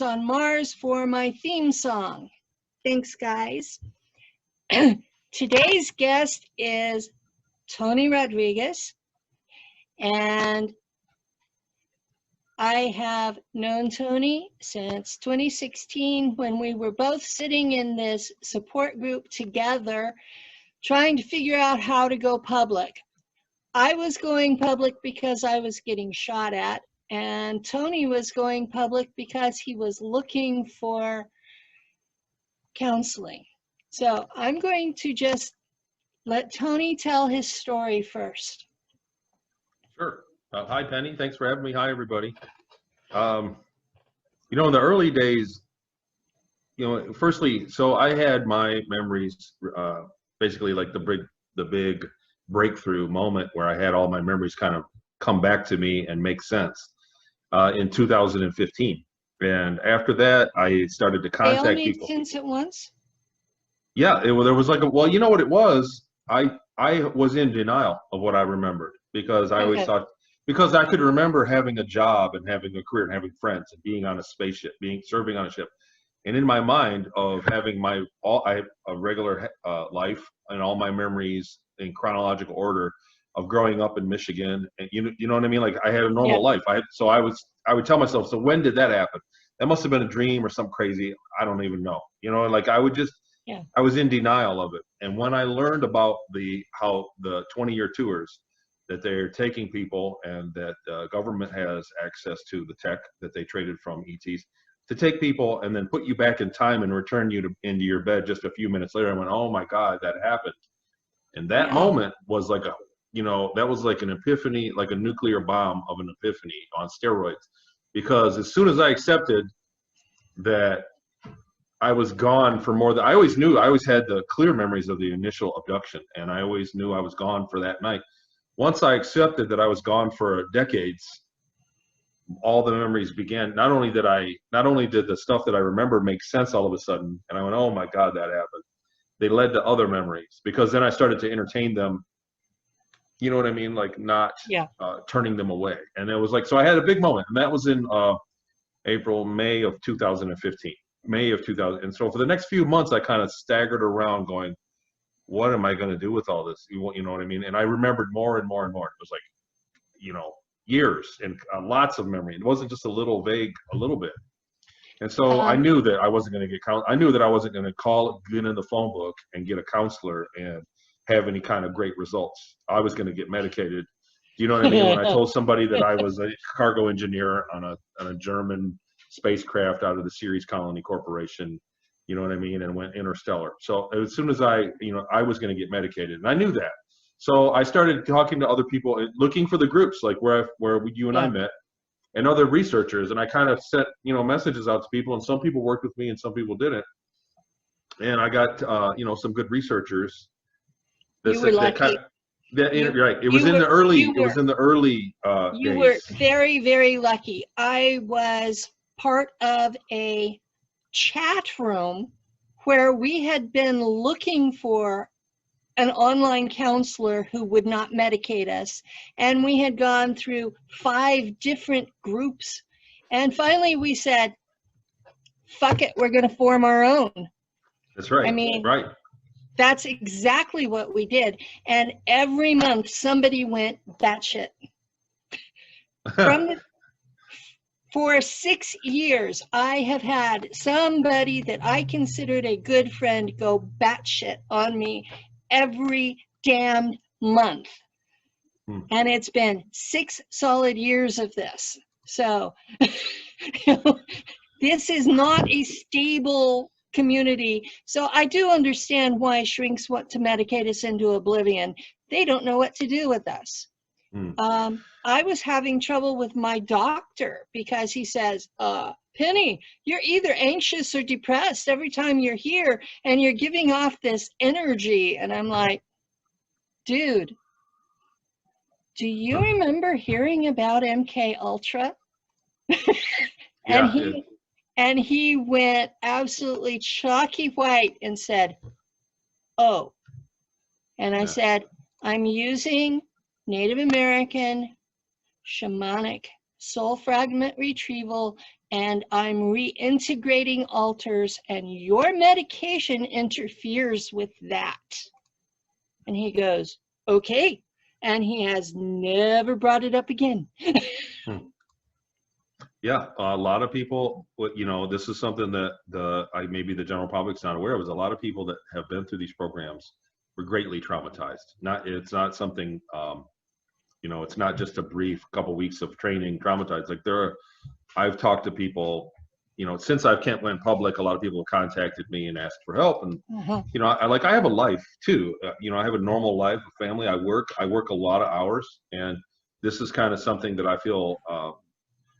Lives on Mars for my theme song. Thanks, guys. Today's guest is Tony Rodrigues, and I have known Tony since 2016 when we were both sitting in this support group together trying to figure out how to go public. I was going public because I was getting shot at, and Tony was going public because he was looking for counseling. So I'm going to just let Tony tell his story first. Sure. Hi, Penny. Thanks for having me. Hi, everybody. In the early days, firstly, so I had my memories, basically like the big breakthrough moment where I had all my memories kind of come back to me and make sense in 2015. And after that, I started to contact they all made people. Sense at once? Yeah, there was like well, you know what it was? I was in denial of what I remembered because I always thought, because I could remember having a job and having a career and having friends and being on a spaceship, serving on a ship. And in my mind of having I have a regular life and all my memories in chronological order of growing up in Michigan, and you know what I mean? Like I had a normal life. I would tell myself, so when did that happen? That must have been a dream or something crazy. I don't even know. Like I would just, I was in denial of it. And when I learned about how the 20-year tours that they're taking people and that the government has access to the tech that they traded from ETs to take people and then put you back in time and return you into your bed just a few minutes later, I went, oh my God, that happened. And that moment was like that was like an epiphany, like a nuclear bomb of an epiphany on steroids. Because as soon as I accepted that I was gone for more than, I always had the clear memories of the initial abduction, and I always knew I was gone for that night. Once I accepted that I was gone for decades, all the memories began. Not only did the stuff that I remember make sense all of a sudden, and I went, oh my God, that happened. They led to other memories, because then I started to entertain them. You know what I mean? Like not turning them away. And it was like, so I had a big moment, and that was in May of 2015. May of 2000. And so for the next few months, I kind of staggered around going, what am I going to do with all this? You know what I mean? And I remembered more and more and more. It was like, years and lots of memory. It wasn't just a little vague, a little bit. And so I knew that I wasn't going to I knew that I wasn't going to get in the phone book and get a counselor and have any kind of great results. I was going to get medicated. Do you know what I mean? When I told somebody that I was a cargo engineer on a German spacecraft out of the Ceres Colony Corporation, you know what I mean, and went interstellar. So as soon as I was going to get medicated, and I knew that. So I started talking to other people, looking for the groups like where you and I met, and other researchers, and I kind of sent messages out to people, and some people worked with me and some people didn't. And I got some good researchers. You were lucky. Right. It was in the early. It was in the early days. You were very, very lucky. I was part of a chat room where we had been looking for an online counselor who would not medicate us, and we had gone through 5 different groups, and finally we said, "Fuck it, we're going to form our own." That's right. I mean, right. That's exactly what we did. And every month somebody went batshit. For 6 years, I have had somebody that I considered a good friend go batshit on me every damn month. And it's been 6 solid years of this. So this is not a stable community. So I do understand why shrinks want to medicate us into oblivion. They don't know what to do with us. I was having trouble with my doctor because he says, Penny, you're either anxious or depressed every time you're here, and you're giving off this energy. And I'm like, dude, do you remember hearing about MK Ultra? And he went absolutely chalky white and said, oh. And I said, I'm using Native American shamanic soul fragment retrieval, and I'm reintegrating alters, and your medication interferes with that. And he goes, okay. And he has never brought it up again. Yeah, a lot of people, you know, this is something that maybe the general public's not aware of, is a lot of people that have been through these programs were greatly traumatized. It's not something, you know, it's not just a brief couple weeks of training traumatized. Like I've talked to people, you know, since I went public, a lot of people have contacted me and asked for help. And, you know, I have a life too. You know, I have a normal life, a family. I work a lot of hours. And this is kind of something that I feel,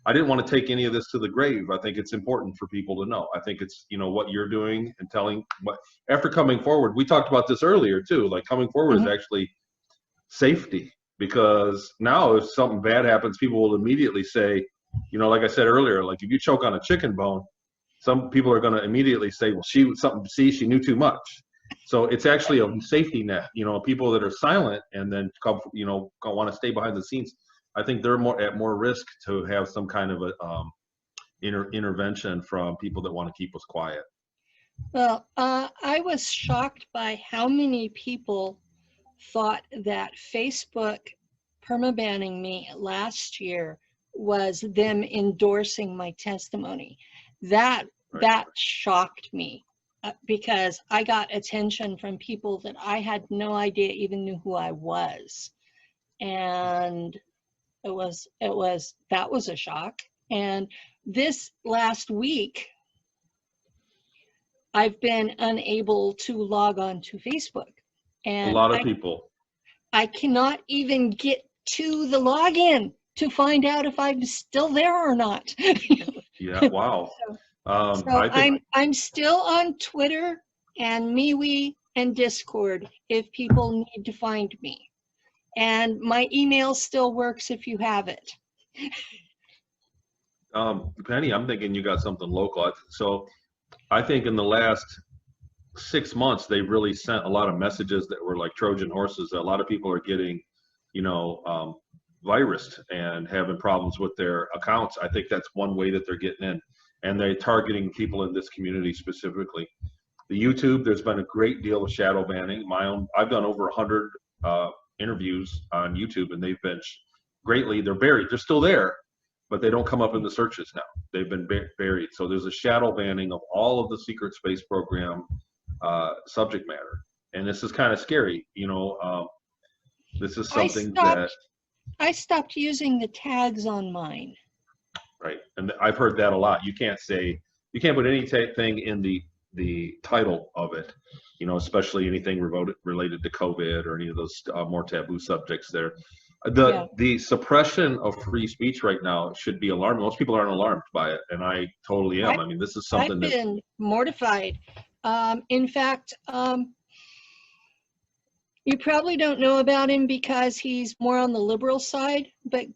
I didn't want to take any of this to the grave. I think it's important for people to know. I think it's, you know, what you're doing and telling after coming forward, we talked about this earlier too, like coming forward is actually safety, because now if something bad happens, people will immediately say, you know, like I said earlier, like if you choke on a chicken bone, some people are going to immediately say, well, she knew too much. So it's actually a safety net, you know, people that are silent and then come, you know, want to stay behind the scenes. I think they're at more risk to have some kind of a intervention from people that want to keep us quiet. Well, I was shocked by how many people thought that Facebook permabanning me last year was them endorsing my testimony. That shocked me because I got attention from people that I had no idea even knew who I was, and that was a shock. And this last week, I've been unable to log on to Facebook, and a lot of people. I cannot even get to the login to find out if I'm still there or not. Yeah, wow. I'm still on Twitter and MeWe and Discord if people need to find me. And my email still works if you have it. Penny, I'm thinking you got something local. So I think in the last 6 months, they really sent a lot of messages that were like Trojan horses. A lot of people are getting, you know, virused and having problems with their accounts. I think that's one way that they're getting in, and they're targeting people in this community specifically. The YouTube, there's been a great deal of shadow banning. I've done over 100 interviews on YouTube, and they've been they're buried. They're still there, but they don't come up in the searches now. They've been buried. So there's a shadow banning of all of the secret space program subject matter, and this is kind of scary. You know, this is something I stopped using the tags on mine. Right, and I've heard that a lot. You can't put anything in the title of it, you know, especially anything related to COVID or any of those more taboo subjects there. The suppression of free speech right now should be alarming. Most people aren't alarmed by it, and I totally am. I mean, this is something I've been mortified. In fact, you probably don't know about him because he's more on the liberal side, but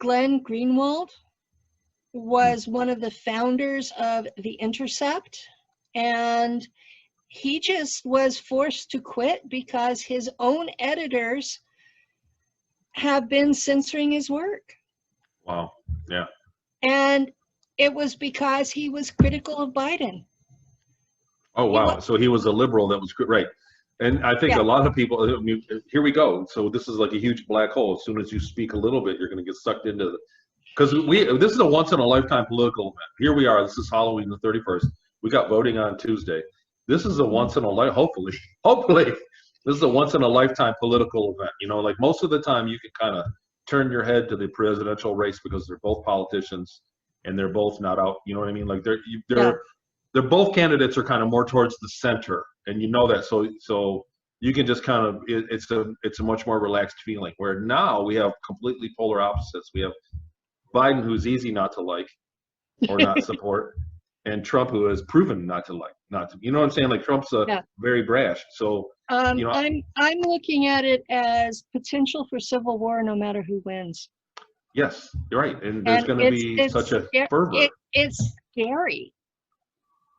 Glenn Greenwald was one of the founders of The Intercept, and he just was forced to quit because his own editors have been censoring his work. Wow. Yeah. And it was because he was critical of Biden. Oh, wow. So he was a liberal that was right. And I think a lot of people, I mean, here we go. So this is like a huge black hole. As soon as you speak a little bit, you're going to get sucked into it. Because this is a once in a lifetime political event. Here we are. This is Halloween the 31st. We got voting on Tuesday. This is a once in a hopefully, this is a once in a lifetime political event. You know, like most of the time you can kind of turn your head to the presidential race because they're both politicians and they're both not out. You know what I mean? Like they're both candidates are kind of more towards the center, and you know that. So you can just kind of it's a much more relaxed feeling. Where now we have completely polar opposites. We have Biden, who's easy not to like or not support, and Trump, who has proven not to. You know what I'm saying? Like Trump's very brash. So you know, I'm looking at it as potential for civil war, no matter who wins. Yes, you're right, and there's going to be such a fervor. It's scary.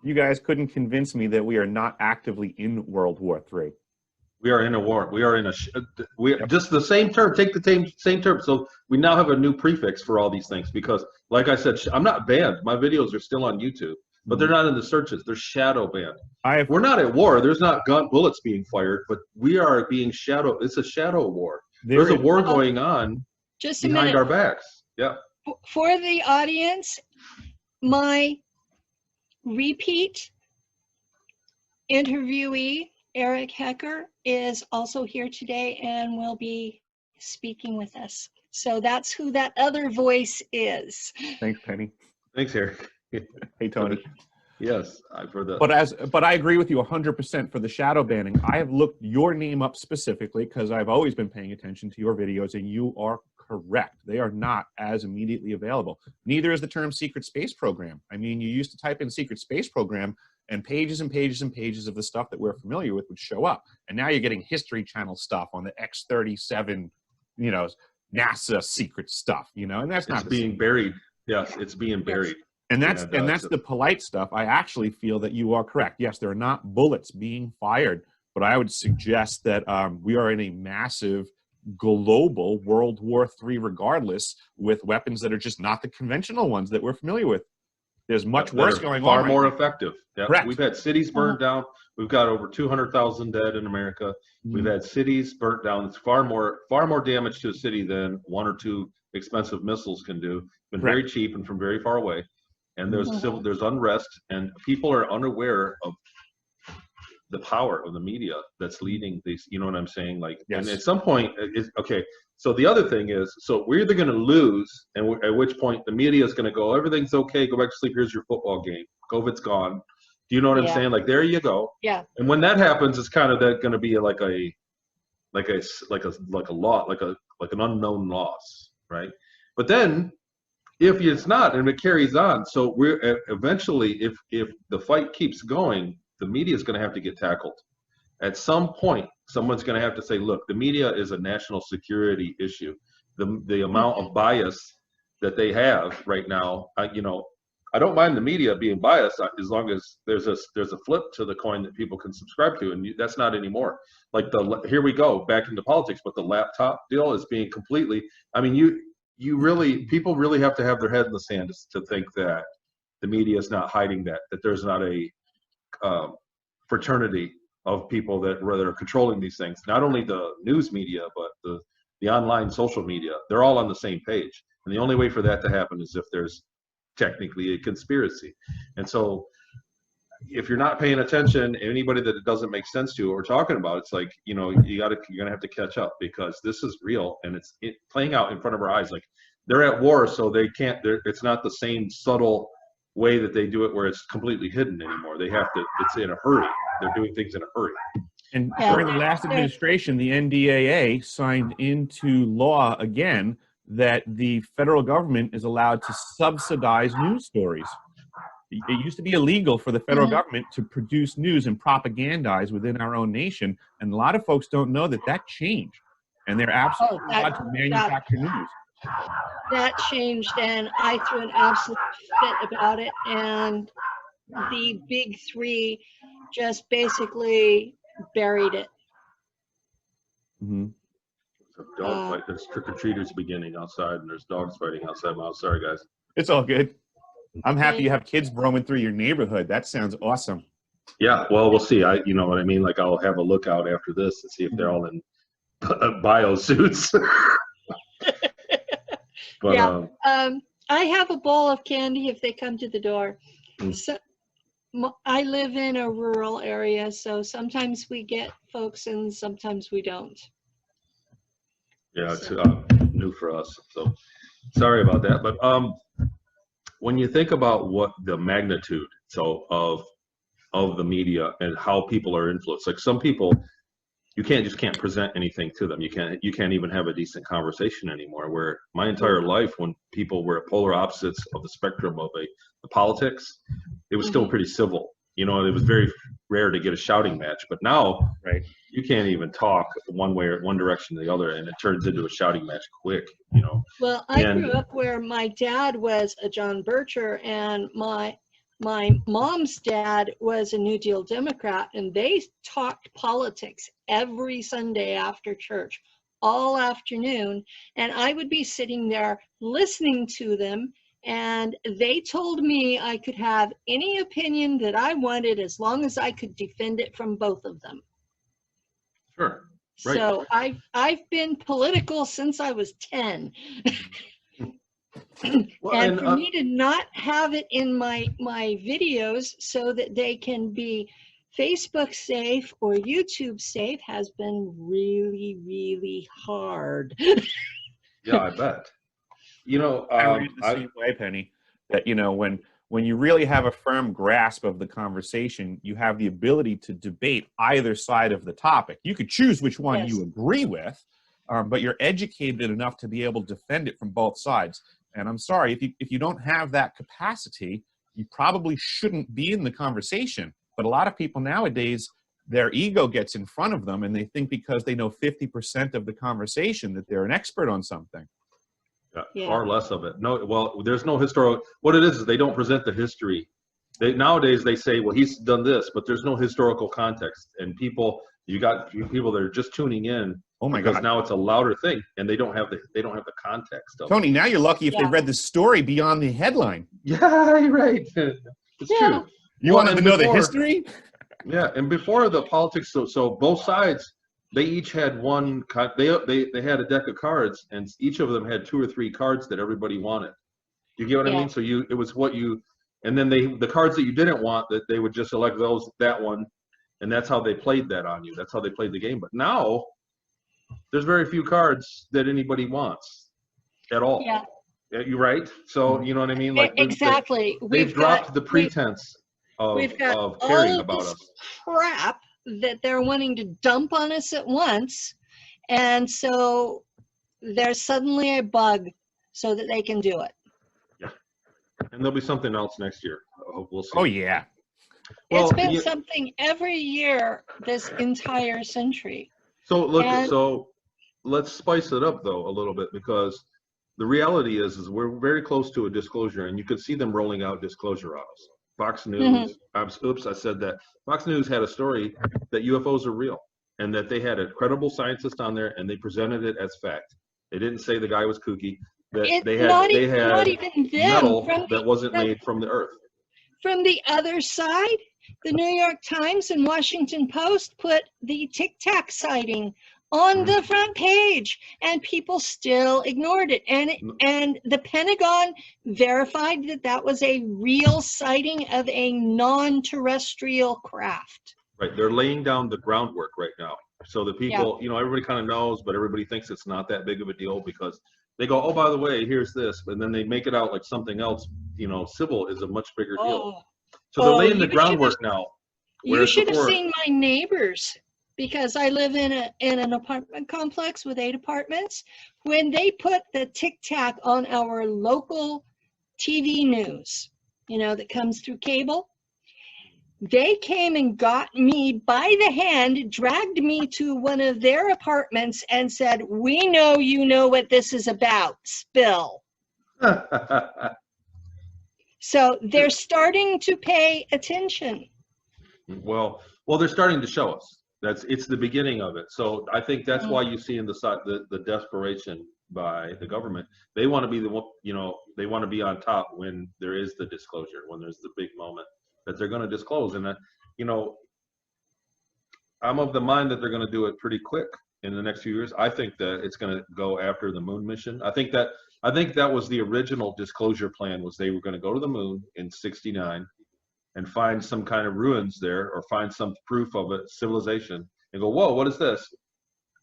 You guys couldn't convince me that we are not actively in World War III. We are in a war. We are in a, just the same term, take the same term. So we now have a new prefix for all these things because, like I said, I'm not banned. My videos are still on YouTube, but they're not in the searches. They're shadow banned. We're not at war. There's not bullets being fired, but we are being shadow. It's a shadow war. There's a war going on just a behind minute. our backs. Yeah. For the audience, my repeat interviewee, Eric Hecker, is also here today and will be speaking with us. So that's who that other voice is. Thanks, Penny. Thanks, Eric. Hey, Tony. Yes, but I agree with you 100% for the shadow banning. I have looked your name up specifically because I've always been paying attention to your videos, and you are correct. They are not as immediately available. Neither is the term secret space program. I mean, you used to type in secret space program and pages and pages and pages of the stuff that we're familiar with would show up. And now you're getting History Channel stuff on the X-37, you know, NASA secret stuff, you know, and that's not being buried. Yes, it's being buried. And that's the polite stuff. I actually feel that you are correct. Yes, there are not bullets being fired, but I would suggest that we are in a massive global World War III regardless, with weapons that are just not the conventional ones that we're familiar with. There's much worse going on. Far more effective. Yeah. Correct. We've had cities burned down. We've got over 200,000 dead in America. We've had cities burnt down. It's far more damage to a city than one or two expensive missiles can do. It's been very cheap and from very far away. And there's there's unrest, and people are unaware of the power of the media that's leading these. You know what I'm saying? Like, and at some point, okay. So the other thing is, so we're either going to lose, and at which point the media is going to go, everything's okay, go back to sleep. Here's your football game. COVID's gone. Do you know what I'm saying? Like, there you go. Yeah. And when that happens, it's kind of going to be like a law, like an unknown loss, right? But then, if it's not, and it carries on, so we're eventually, if the fight keeps going, the media is going to have to get tackled. At some point, someone's going to have to say, look, the media is a national security issue. The amount of bias that they have right now, I don't mind the media being biased as long as there's a flip to the coin that people can subscribe to, and that's not anymore. Like here we go back into politics, but the laptop deal is being completely. I mean, people really have to have their head in the sand to think that the media is not hiding that there's not a fraternity of people that are controlling these things. Not only the news media, but the online social media. They're all on the same page. And the only way for that to happen is if there's technically a conspiracy. And so if you're not paying attention, anybody that it doesn't make sense to what we're talking about, it's like, you're gonna have to catch up, because this is real and it's playing out in front of our eyes. Like, they're at war, so they can't, it's not the same subtle way that they do it where it's completely hidden anymore. They have to, it's in a hurry. They're doing things in a hurry. And during the last administration, the NDAA signed into law again that the federal government is allowed to subsidize news stories. It used to be illegal for the federal government to produce news and propagandize within our own nation. And a lot of folks don't know that changed. And they're absolutely allowed to manufacture news. That changed, and I threw an absolute fit about it. And the big three just basically buried it. Dog fight. There's trick-or-treaters beginning outside, and there's dogs fighting outside. I'm sorry, guys. It's all good. I'm happy you have kids roaming through your neighborhood. That sounds awesome. Yeah, well, we'll see. You know what I mean? Like, I'll have a look out after this and see if they're all in bio suits. But, yeah. I have a bowl of candy if they come to the door. So I live in a rural area, so sometimes we get folks and sometimes we don't. Yeah, it's new for us. So sorry about that. But when you think about what the magnitude of the media and how people are influenced, like some people, you can't present anything to them. You can't even have a decent conversation anymore. Where my entire life, when people were at polar opposites of the spectrum of the politics, it was still pretty civil. It was very rare to get a shouting match. But now, you can't even talk one way or one direction or the other, and it turns into a shouting match quick. Well, I grew up where my dad was a John Bircher, and my mom's dad was a New Deal Democrat, and they talked politics every Sunday after church, all afternoon. And I would be sitting there listening to them. And they told me I could have any opinion that I wanted as long as I could defend it from both of them. Sure. Right. So I've been political since I was 10. Well, and for me to not have it in my videos so that they can be Facebook safe or YouTube safe has been really, really hard. Yeah, I bet. You know, I read the same way, Penny, that, you know, when you really have a firm grasp of the conversation, you have the ability to debate either side of the topic. You could choose which one Yes. you agree with, but you're educated enough to be able to defend it from both sides. And I'm sorry, if you don't have that capacity, you probably shouldn't be in the conversation. But a lot of people nowadays, their ego gets in front of them, and they think because they know 50% of the conversation that they're an expert on something. Yeah, far less of it. No, well, there's no historical. What it is they don't present the history. Nowadays they say, well, he's done this, but there's no historical context. And you got people that are just tuning in. Oh my because God! now it's a louder thing, and they don't have the context of Tony, it. now you're lucky if they read the story beyond the headline. Yeah, you're right. It's true. You wanted to know the history? Yeah, and before the politics, so both sides, they each had one. They had a deck of cards, and each of them had 2 or 3 cards that everybody wanted. You get what I mean? So it was what you, and then the cards that you didn't want, that they would just elect that one, and that's how they played that on you. That's how they played the game. But now there's very few cards that anybody wants at all. Yeah, you're right. So you know what I mean? Like exactly. They've dropped the pretense of caring about us. Crap that they're wanting to dump on us at once, and so there's suddenly a bug so that they can do it. Yeah, and there'll be something else next year. We'll see. Oh yeah. It's been something every year this entire century. So let's spice it up though a little bit, because the reality is we're very close to a disclosure, and you could see them rolling out disclosure on us. Fox News, oops, I said that. Fox News had a story that UFOs are real, and that they had a credible scientist on there, and they presented it as fact. They didn't say the guy was kooky. That they had metal that wasn't made from the earth. From the other side, the New York Times and Washington Post put the Tic Tac sighting on the front page, and people still ignored it. And the Pentagon verified that that was a real sighting of a non-terrestrial craft. Right, they're laying down the groundwork right now. So the people, you know, everybody kind of knows, but everybody thinks it's not that big of a deal, because they go, oh, by the way, here's this, and then they make it out like something else. You know, civil is a much bigger deal. So they're laying the groundwork now. You should have seen my neighbors, because I live in an apartment complex with 8 apartments. When they put the Tic Tac on our local TV news, you know, that comes through cable, they came and got me by the hand, dragged me to one of their apartments and said, we know you know what this is about, spill. So they're starting to pay attention. Well, they're starting to show us. It's the beginning of it. So I think that's why you see in the desperation by the government. They want to be the one, you know, they want to be on top when there is the disclosure, when there's the big moment that they're going to disclose. And you know, I'm of the mind that they're going to do it pretty quick in the next few years. I think that it's going to go after the moon mission. I think that was the original disclosure plan, was they were going to go to the moon in '69 and find some kind of ruins there, or find some proof of it, civilization, and go, whoa, what is this?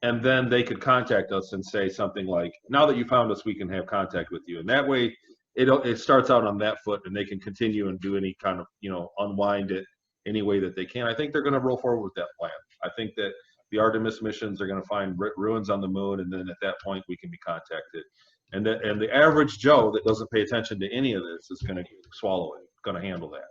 And then they could contact us and say something like, now that you found us, we can have contact with you. And that way it starts out on that foot, and they can continue and do any kind of, you know, unwind it any way that they can. I think they're going to roll forward with that plan. I think that the Artemis missions are going to find ruins on the moon, and then at that point we can be contacted. And the average Joe that doesn't pay attention to any of this is going to swallow it, going to handle that.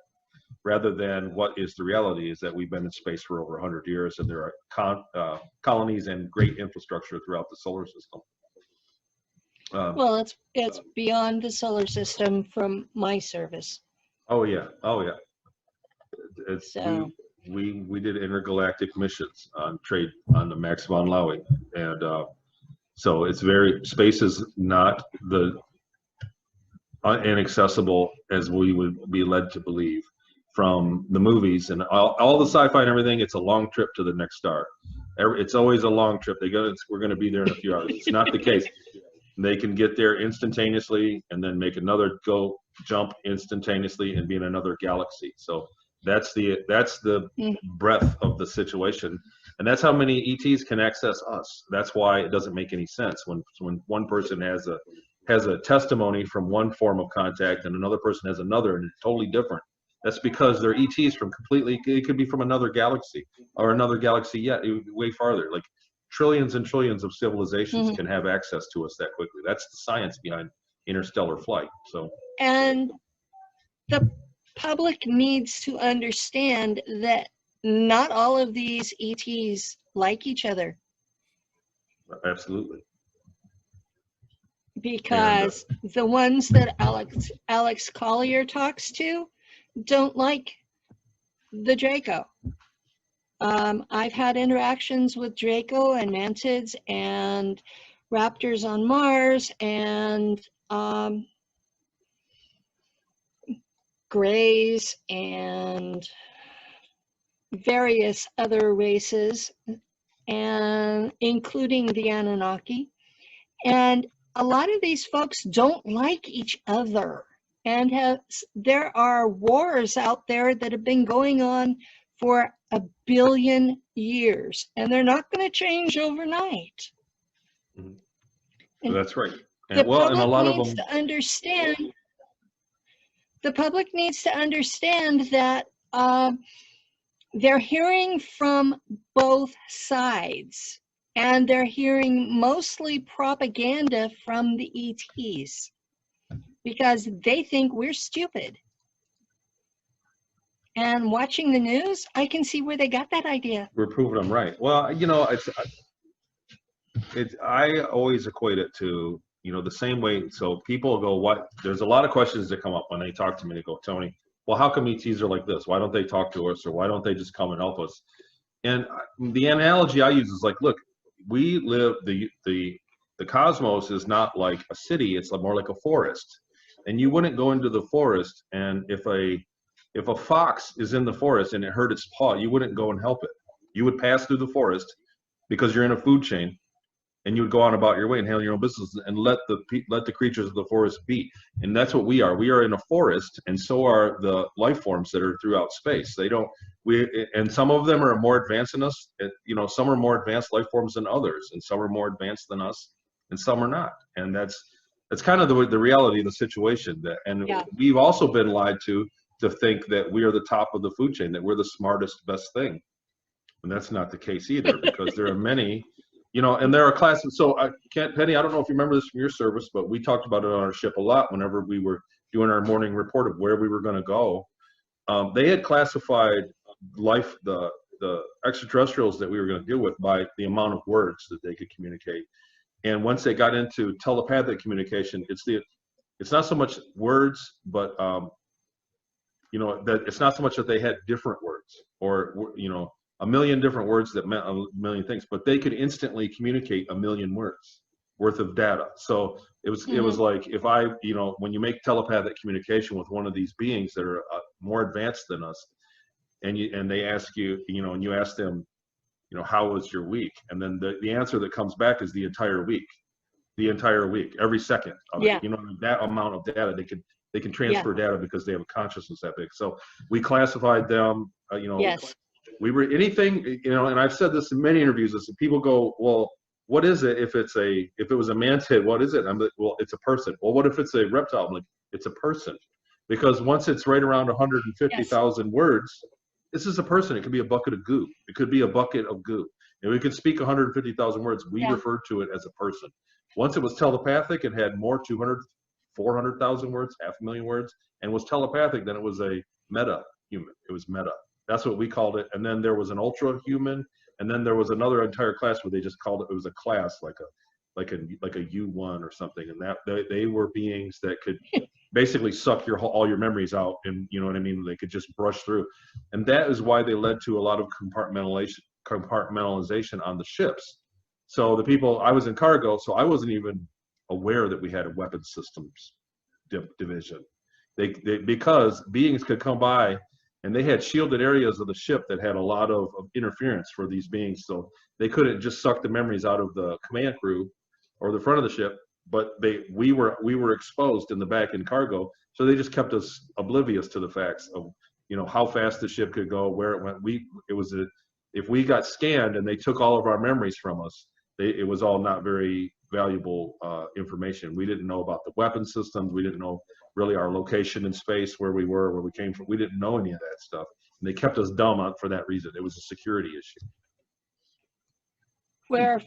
Rather than what is the reality is that we've been in space for over 100 years, and there are colonies and great infrastructure throughout the solar system. Well, it's beyond the solar system from my service. Oh yeah. Oh yeah. It's So we did intergalactic missions on the Max von Laue, and so it's space is not the inaccessible as we would be led to believe from the movies and all the sci-fi and everything. It's a long trip to the next star. It's always a long trip. We're going to be there in a few hours. It's not the case. They can get there instantaneously and then make another jump instantaneously and be in another galaxy. So that's the breadth of the situation, and that's how many ETs can access us. That's why it doesn't make any sense when one person has a testimony from one form of contact and another person has another and it's totally different. That's because they're ETs from it could be from another galaxy or another galaxy yet, way farther. Like trillions and trillions of civilizations can have access to us that quickly. That's the science behind interstellar flight. So, and the public needs to understand that not all of these ETs like each other. Absolutely. Because the ones that Alex Collier talks to don't like the Draco. I've had interactions with Draco and Mantids and Raptors on Mars and Greys and various other races, and including the Anunnaki. And a lot of these folks don't like each other, and there are wars out there that have been going on for 1 billion years, and they're not going to change overnight. So that's right. The public needs to understand. The public needs to understand that they're hearing from both sides. And they're hearing mostly propaganda from the ETs because they think we're stupid. And watching the news, I can see where they got that idea. We're proving them right. Well, I always equate it to, the same way. So people go, there's a lot of questions that come up when they talk to me. They go, Tony, well, how come ETs are like this? Why don't they talk to us? Or why don't they just come and help us? And the analogy I use is like, look, we live, the cosmos is not like a city, it's more like a forest. And you wouldn't go into the forest, and if a fox is in the forest and it hurt its paw, you wouldn't go and help it. You would pass through the forest because you're in a food chain, and you would go on about your way and handle your own business and let the creatures of the forest be. And that's what we are. We are in a forest, and so are the life forms that are throughout space. And some of them are more advanced than us. Some are more advanced life forms than others, and some are more advanced than us, and some are not. And that's kind of the reality of the situation. We've also been lied to think that we are the top of the food chain, that we're the smartest, best thing. And that's not the case either, because there are many, and there are classes. So Penny, I don't know if you remember this from your service, but we talked about it on our ship a lot whenever we were doing our morning report of where we were going to go. They had classified the extraterrestrials that we were going to deal with by the amount of words that they could communicate. And once they got into telepathic communication, it's not so much words, but that it's not so much that they had different words or 1 million different words that meant a million things, but they could instantly communicate 1 million words worth of data. So it was like, if when you make telepathic communication with one of these beings that are more advanced than us, and they ask you, and you ask them, how was your week? And then the answer that comes back is the entire week, every second of it. That amount of data, they can transfer data because they have a consciousness that big. So we classified them, Yes. We were anything, and I've said this in many interviews, is that people go, well, what is it if it was a mantid, what is it? I'm like, well, it's a person. Well, what if it's a reptile? I'm like, it's a person. Because once it's right around 150,000 words, this is a person. It could be a bucket of goo. It could be a bucket of goo. And we could speak 150,000 words. We refer to it as a person. Once it was telepathic, it had more, 200, 400,000 words, 500,000 words, and was telepathic, then it was a meta-human. It was meta. That's what we called it. And then there was an ultra-human, and then there was another entire class where they just called it was a class like a U1 or something. And that they were beings that could basically suck all your memories out, and you know what I mean. They could just brush through, and that is why they led to a lot of compartmentalization on the ships. So the people, I was in cargo, so I wasn't even aware that we had a weapons systems division. They because beings could come by, and they had shielded areas of the ship that had a lot of interference for these beings, so they couldn't just suck the memories out of the command crew or the front of the ship. But we were exposed in the back in cargo, so they just kept us oblivious to the facts of, you know, how fast the ship could go, where it went. If we got scanned and they took all of our memories from us, it was all not very valuable information. We didn't know about the weapon systems. We didn't know really our location in space, where we were, where we came from. We didn't know any of that stuff, and they kept us dumb for that reason. It was a security issue. Where,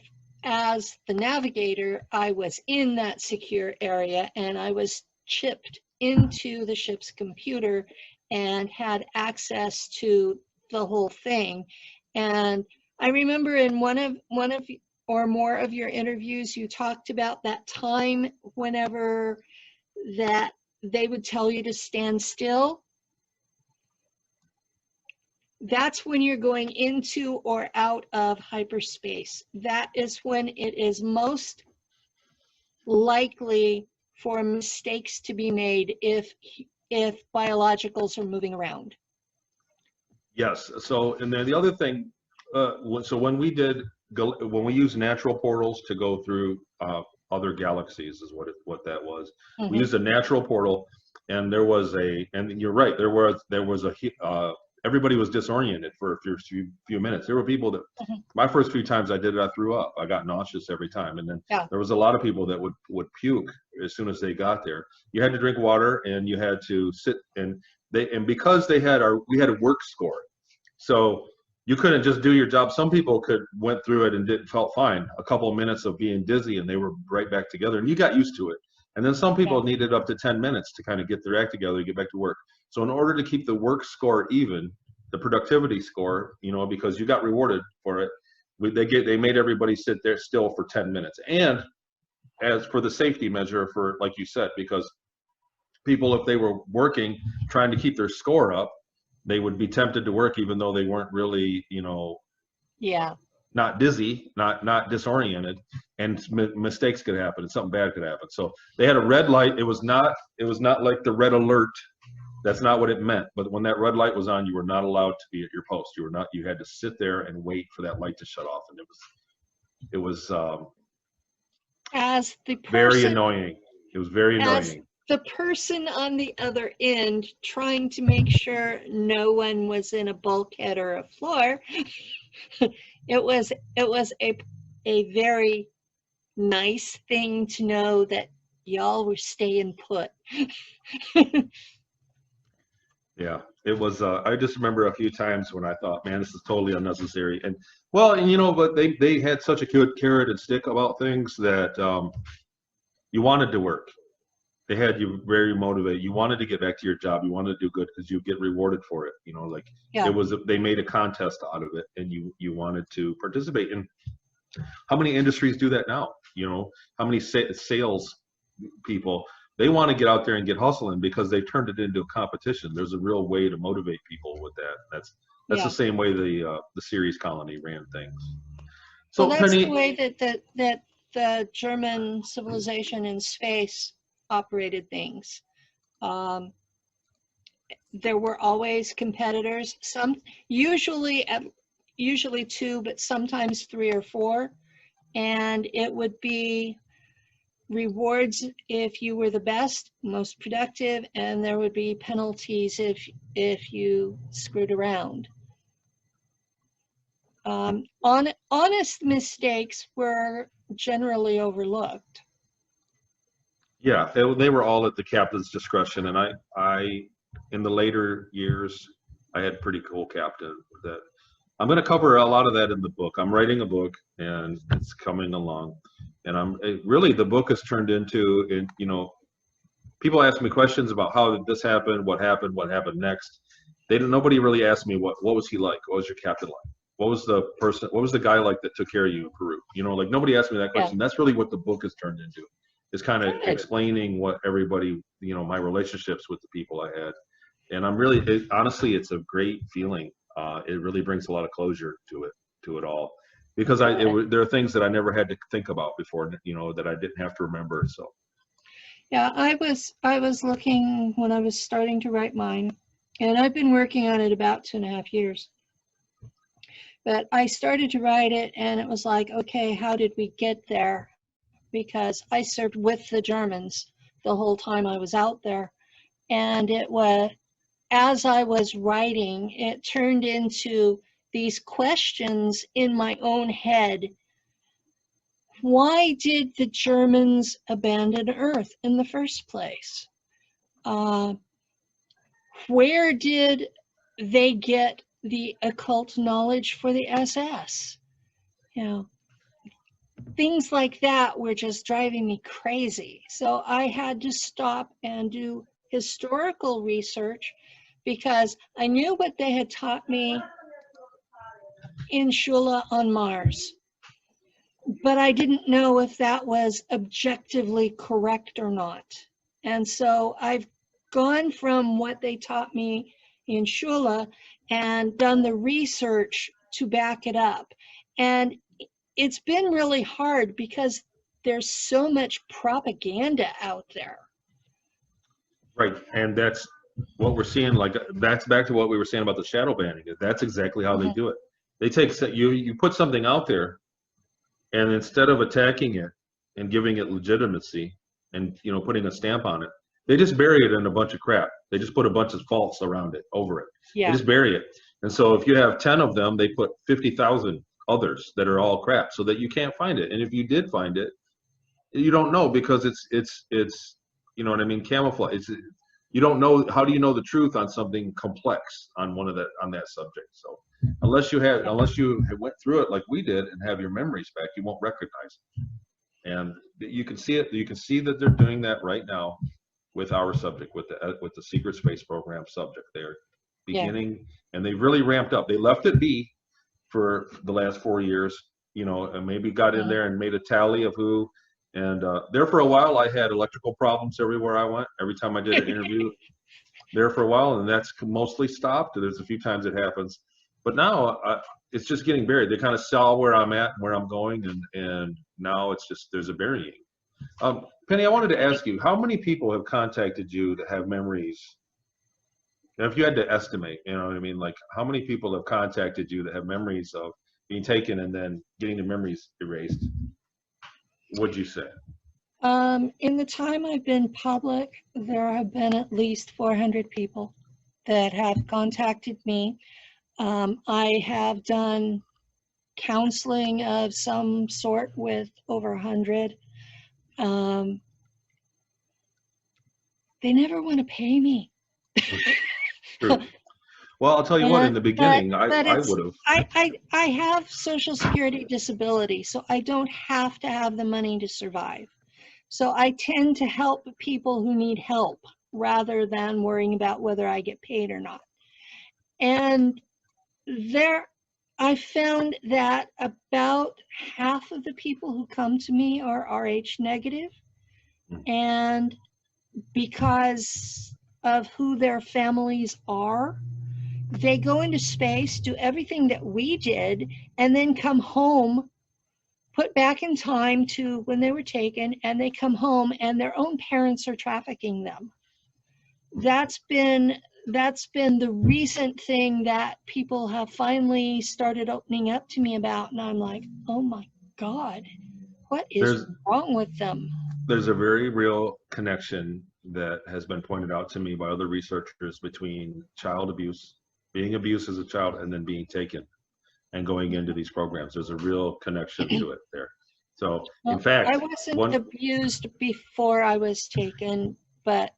as the navigator, I was in that secure area, and I was chipped into the ship's computer and had access to the whole thing. And I remember in one of or more of your interviews, you talked about that time whenever that they would tell you to stand still. That's when you're going into or out of hyperspace. That is when it is most likely for mistakes to be made if biologicals are moving around. Yes. So, and then the other thing, so when we use natural portals to go through other galaxies, is what that was. Mm-hmm. We used a natural portal, and there was and you're right, there was everybody was disoriented for a few minutes. There were people that, mm-hmm. my first few times I did it, I threw up. I got nauseous every time, and then there was a lot of people that would puke as soon as they got there. You had to drink water, and you had to sit, and because we had a work score, so you couldn't just do your job. Some people went through it and felt fine. A couple of minutes of being dizzy, and they were right back together, and you got used to it. And then some people needed up to 10 minutes to kind of get their act together and get back to work. So in order to keep the work score even, the productivity score, you know, because you got rewarded for it, they made everybody sit there still for 10 minutes. And as for the safety measure, for, like you said, because people, if they were working, trying to keep their score up, they would be tempted to work even though they weren't really, you know, not dizzy, not disoriented, and mistakes could happen and something bad could happen. So they had a red light. It was not like the red alert. That's not what it meant. But when that red light was on, you were not allowed to be at your post. You had to sit there and wait for that light to shut off. And it was as the person, very annoying. It was very annoying. The person on the other end trying to make sure no one was in a bulkhead or a floor. It was a very nice thing to know that y'all were staying put. Yeah, it was. I just remember a few times when I thought, man, this is totally unnecessary. And well, and you know, but they had such a good carrot and stick about things that you wanted to work. They had you very motivated. You wanted to get back to your job. You wanted to do good because you get rewarded for it. You know, like they made a contest out of it, and you wanted to participate. And how many industries do that now? You know, how many sales people, they want to get out there and get hustling because they've turned it into a competition. There's a real way to motivate people with that. That's the same way the Ceres colony ran things. So well, that's Penny, the way that the German civilization in space operated things. There were always competitors, usually two, but sometimes 3 or 4, and it would be rewards if you were the best, most productive, and there would be penalties if you screwed around. Honest mistakes were generally overlooked. Yeah, they were all at the captain's discretion, and I in the later years, I had pretty cool captain that I'm going to cover a lot of that in the book. I'm writing a book, and it's coming along, and really the book has turned into, you know, people ask me questions about how did this happen, what happened next. Nobody really asked me what was he like, what was your captain like, what was the guy like that took care of you in Peru, you know, like nobody asked me that question. That's really what the book has turned into. is kind of Good. explaining what everybody, you know, my relationships with the people I had. And I'm really, honestly, it's a great feeling. It really brings a lot of closure to it all, because there are things that I never had to think about before, you know, that I didn't have to remember. So. Yeah, I was looking when I was starting to write mine, and I've been working on it about 2.5 years. But I started to write it, and it was like, okay, how did we get there? Because I served with the Germans the whole time I was out there. And it was, as I was writing, it turned into these questions in my own head. Why did the Germans abandon Earth in the first place? Where did they get the occult knowledge for the SS? You know, things like that were just driving me crazy. So I had to stop and do historical research, because I knew what they had taught me in Shula on Mars, but I didn't know if that was objectively correct or not. And so I've gone from what they taught me in Shula and done the research to back it up. And it's been really hard because there's so much propaganda out there. Right, and that's what we're seeing. Like, that's back to what we were saying about the shadow banning. That's exactly how they do it. They take, you put something out there, and instead of attacking it and giving it legitimacy and, you know, putting a stamp on it, they just bury it in a bunch of crap. They just put a bunch of false around it, over it. Yeah. They just bury it. And so if you have 10 of them, they put 50,000 others that are all crap, so that you can't find it. And if you did find it, you don't know, because it's you know what I mean, camouflage. You don't know. How do you know the truth on something complex on that subject? So unless you went through it like we did and have your memories back, you won't recognize it. And you can see it. You can see that they're doing that right now with our subject, with the secret space program subject. They're beginning, and they really ramped up. They left it be for the last 4 years, you know, and maybe got in there and made a tally of who. And there for a while, I had electrical problems everywhere I went. Every time I did an interview there for a while, and that's mostly stopped. There's a few times it happens, but now it's just getting buried. They kind of saw where I'm at and where I'm going, and now it's just, there's a burying. Penny, I wanted to ask you, how many people have contacted you that have memories? And if you had to estimate, you know what I mean, like how many people have contacted you that have memories of being taken and then getting the memories erased? What'd you say? In the time I've been public, there have been at least 400 people that have contacted me. I have done counseling of some sort with over 100. They never want to pay me. True. Well, I'll tell you what, in the beginning, I would have. I have Social Security disability, so I don't have to have the money to survive. So I tend to help people who need help rather than worrying about whether I get paid or not. And I found that about half of the people who come to me are Rh negative. And because of who their families are, they go into space, do everything that we did, and then come home, put back in time to when they were taken, and they come home and their own parents are trafficking them. That's been the recent thing that people have finally started opening up to me about, and I'm like, oh my God, what is wrong with them? There's a very real connection that has been pointed out to me by other researchers between child abuse, being abused as a child, and then being taken and going into these programs. There's a real connection to it there. So, in fact, I wasn't abused before I was taken, but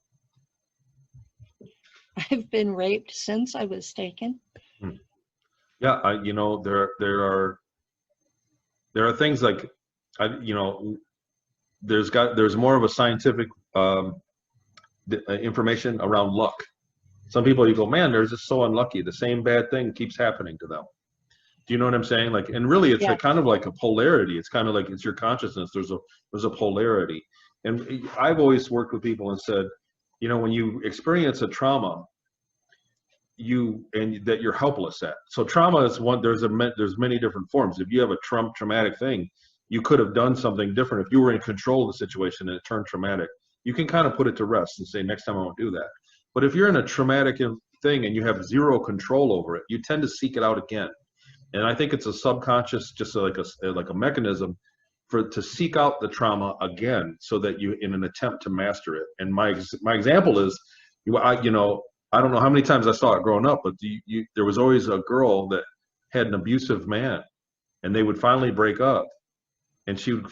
I've been raped since I was taken. Yeah, you know, there are things like, you know, there's more of a scientific information around luck. Some people, you go, man, they're just so unlucky. The same bad thing keeps happening to them. Do you know what I'm saying? Like, and really, it's kind of like a polarity. It's kind of like it's your consciousness. There's a polarity, And I've always worked with people and said, you know, when you experience a trauma, that you're helpless at. So trauma is one. There's many different forms. If you have a traumatic thing, you could have done something different. If you were in control of the situation and it turned traumatic, you can kind of put it to rest and say, next time I won't do that. But if you're in a traumatic thing and you have zero control over it, you tend to seek it out again. And I think it's a subconscious, just like a mechanism to seek out the trauma again, so that you, in an attempt to master it. And my example is, I don't know how many times I saw it growing up, but there was always a girl that had an abusive man, and they would finally break up, and she'd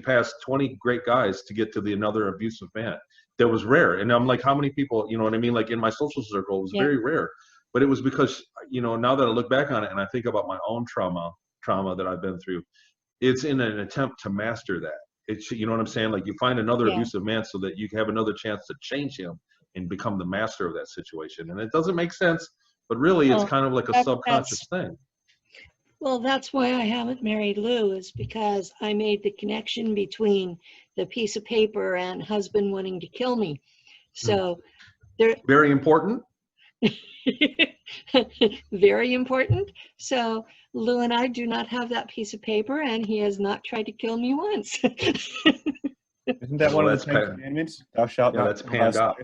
pass 20 great guys to get to another abusive man. That was rare. And I'm like, how many people, you know what I mean? Like in my social circle, it was very rare. But it was because, you know, now that I look back on it and I think about my own trauma that I've been through, it's in an attempt to master that. It's, you know what I'm saying? Like you find another abusive man so that you have another chance to change him and become the master of that situation. And it doesn't make sense, but really it's kind of like a subconscious thing. Well, that's why I haven't married Lou, is because I made the connection between the piece of paper and husband wanting to kill me. So there. Very important. Very important. So Lou and I do not have that piece of paper, and he has not tried to kill me once. Isn't that one of the 10 commandments? Thou shalt not. That's panned out.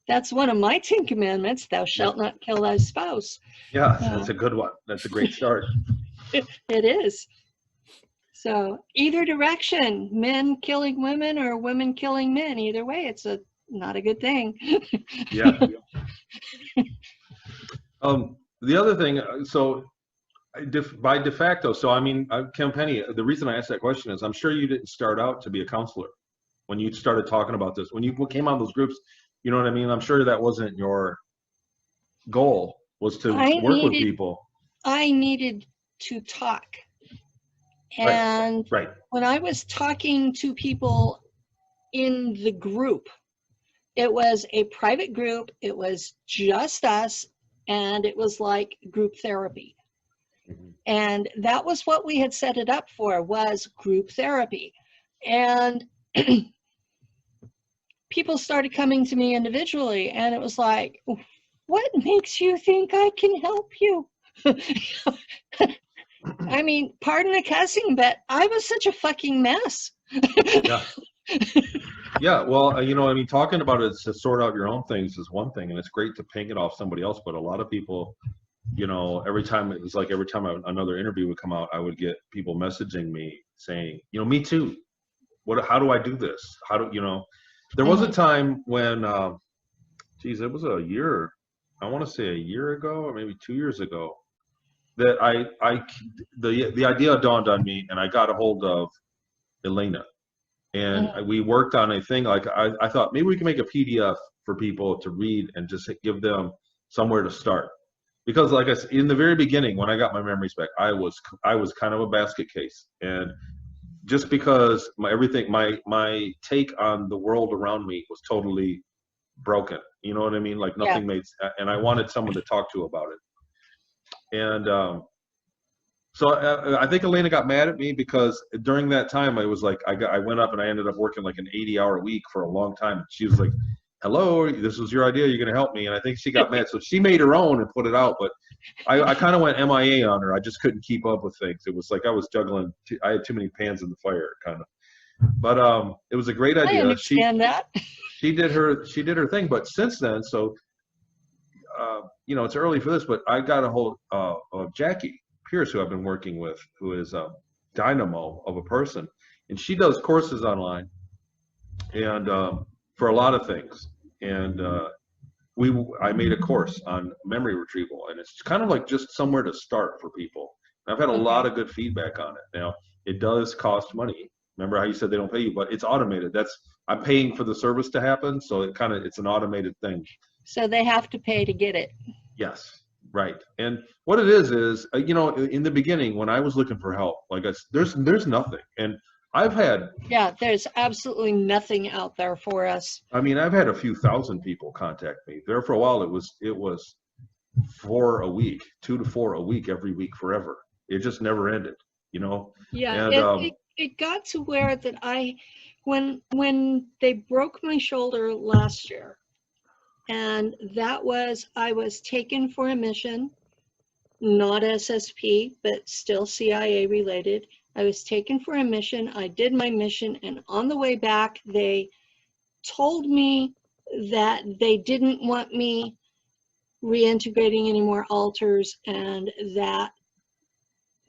That's one of my 10 commandments. Thou shalt not kill thy spouse. Yeah, that's a good one. That's a great start. It is. So either direction, men killing women or women killing men, either way, it's not a good thing. Yeah. The other thing, so by de facto, so I mean, Kim Penny, the reason I asked that question is I'm sure you didn't start out to be a counselor when you started talking about this. When you came out of those groups, you know what I mean? I'm sure that wasn't your goal, was to work with people. I needed to talk. And right. When I was talking to people in the group, it was a private group, it was just us, and it was like group therapy. And that was what we had set it up for, was group therapy. And people started coming to me individually, and it was like, what makes you think I can help you? I mean, pardon the cussing, but I was such a fucking mess. Yeah. Yeah, well, you know, I mean, talking about it to sort out your own things is one thing, and it's great to ping it off somebody else, but a lot of people, you know, every time another interview would come out, I would get people messaging me saying, you know, me too. How do I do this? There was a time when, it was I want to say a year ago or maybe 2 years ago, that the idea dawned on me, and I got a hold of Elena, and we worked on a thing. Like I thought maybe we can make a PDF for people to read and just give them somewhere to start. Because like I said, in the very beginning, when I got my memories back, I was kind of a basket case. And just because my take on the world around me was totally broken. You know what I mean? Like nothing made, and I wanted someone to talk to about it. And so I think Elena got mad at me because during that time I was like, I went up and I ended up working like an 80-hour week for a long time. She was like, hello, this was your idea, you're going to help me. And I think she got mad. So she made her own and put it out. But I kind of went MIA on her. I just couldn't keep up with things. It was like I was juggling. I had too many pans in the fire, kind of. But it was a great idea. I understand that. She did her thing. But since then, so, you know, it's early for this, but I got a hold of Jackie Pierce, who I've been working with, who is a dynamo of a person. And she does courses online and for a lot of things. And I made a course on memory retrieval, and it's kind of like just somewhere to start for people. And I've had a lot of good feedback on it. Now, it does cost money. Remember how you said they don't pay you, but it's automated. I'm paying for the service to happen, so it's an automated thing. So they have to pay to get it. Yes, right. And what it is, you know, in the beginning when I was looking for help, like there's nothing. And I've had... Yeah, there's absolutely nothing out there for us. I mean, I've had a few thousand people contact me. There for a while, it was 4 a week, 2 to 4 a week, every week forever. It just never ended, you know? Yeah, and, it got to where that when they broke my shoulder last year, and I was taken for a mission, not SSP, but still CIA related. I was taken for a mission. I did my mission, and on the way back, they told me that they didn't want me reintegrating any more alters, and that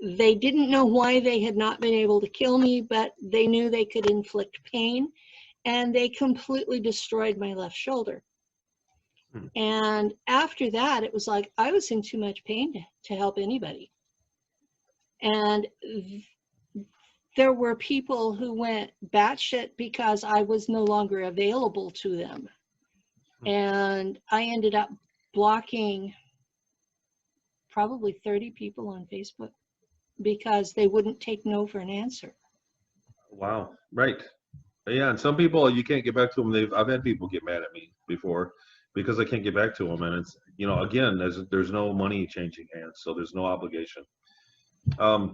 they didn't know why they had not been able to kill me, but they knew they could inflict pain, and they completely destroyed my left shoulder. And after that, it was like I was in too much pain to help anybody. And there were people who went batshit because I was no longer available to them. And I ended up blocking probably 30 people on Facebook because they wouldn't take no for an answer. Wow. Right. Yeah. And some people, you can't get back to them. I've had people get mad at me before because I can't get back to them. And it's, you know, again, there's no money changing hands, so there's no obligation. But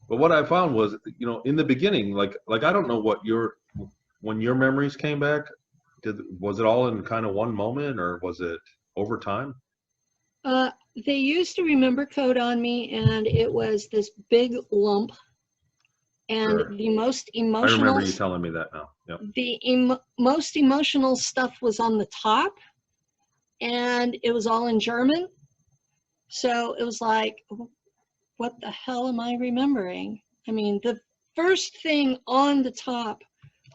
what I found was, you know, in the beginning, like I don't know what when your memories came back, was it all in kind of one moment, or was it over time? They used a remember code on me, and it was this big lump. And Sure. the most emotional. I remember you telling me that now. Yep. The most emotional stuff was on the top, and it was all in German. So it was like, what the hell am I remembering? I mean, the first thing on the top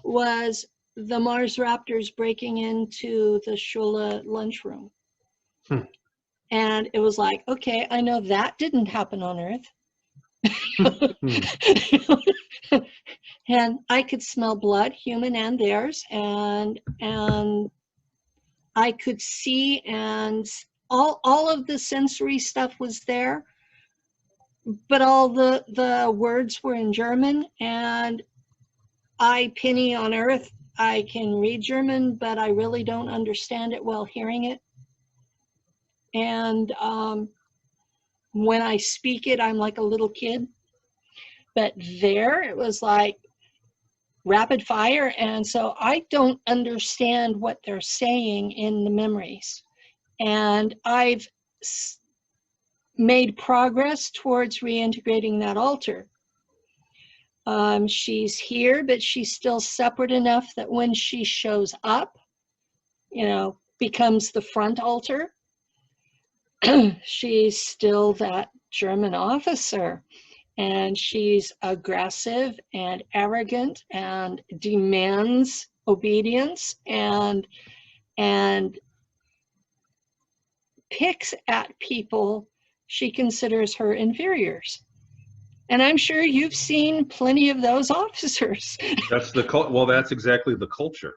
was the Mars Raptors breaking into the Shula lunchroom. And it was like, okay, I know that didn't happen on Earth. And I could smell blood, human and theirs, and I could see, and all of the sensory stuff was there, but all the words were in German. And I, Penny on Earth, I can read German, but I really don't understand it while hearing it. And when I speak it, I'm like a little kid. But there, it was like rapid fire. And so I don't understand what they're saying in the memories. And I've made progress towards reintegrating that alter. She's here, but she's still separate enough that when she shows up, you know, becomes the front alter. She's still that German officer, and she's aggressive and arrogant and demands obedience and picks at people she considers her inferiors. And I'm sure you've seen plenty of those officers. That's that's exactly the culture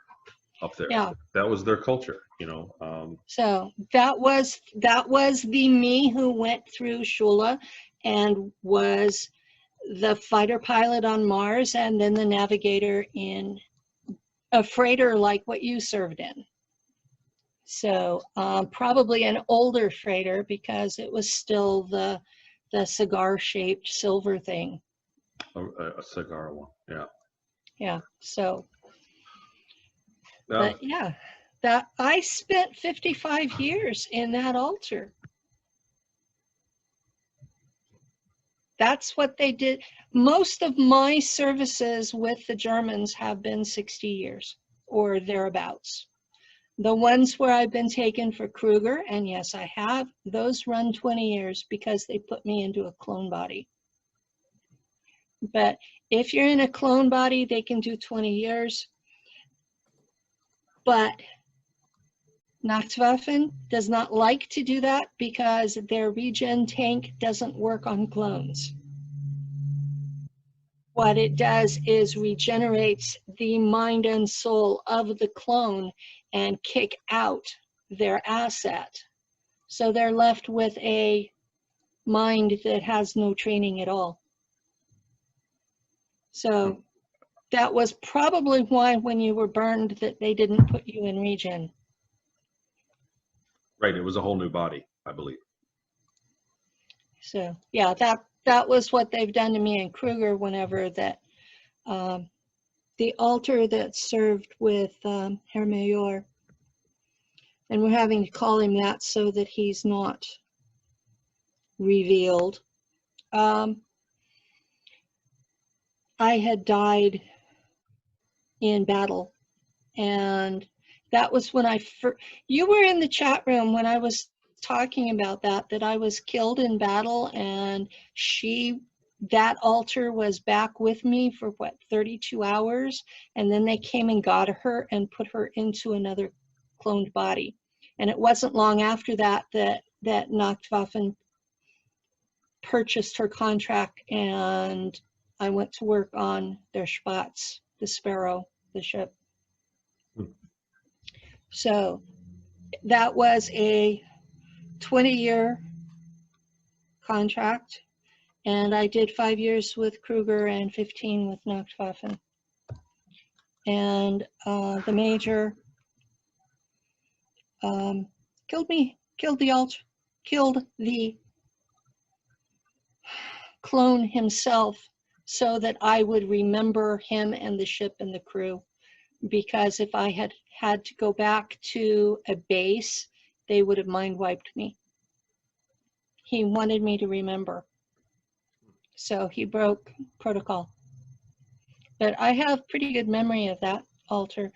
up there. Yeah. That was their culture, you know. So that was the me who went through Shula and was the fighter pilot on Mars, and then the navigator in a freighter like what you served in. So probably an older freighter, because it was still the cigar-shaped silver thing. A cigar one, yeah. Yeah. So, but yeah, that I spent 55 years in that altar. That's what they did. Most of my services with the Germans have been 60 years or thereabouts. The ones where I've been taken for Kruger, and yes, I have, those run 20 years because they put me into a clone body. But if you're in a clone body, they can do 20 years. But Nacht Waffen does not like to do that because their regen tank doesn't work on clones. What it does is regenerates the mind and soul of the clone and kick out their asset. So they're left with a mind that has no training at all. So that was probably why when you were burned that they didn't put you in regen. Right, it was a whole new body, I believe. So yeah, that was what they've done to me and Kruger whenever that the altar that served with Herr Mayor, and we're having to call him that so that he's not revealed. I had died in battle, and that was when you were in the chat room when I was talking about that I was killed in battle, and that altar was back with me for what, 32 hours, and then they came and got her and put her into another cloned body. And it wasn't long after that Nacht Waffen purchased her contract, and I went to work on their Spatz, the Sparrow, the ship. So that was a 20-year contract, and I did 5 years with Kruger and 15 with Nacht Waffen. And the major killed the clone himself so that I would remember him and the ship and the crew. Because if I had to go back to a base, they would have mind wiped me. He wanted me to remember. So he broke protocol. But I have pretty good memory of that altar.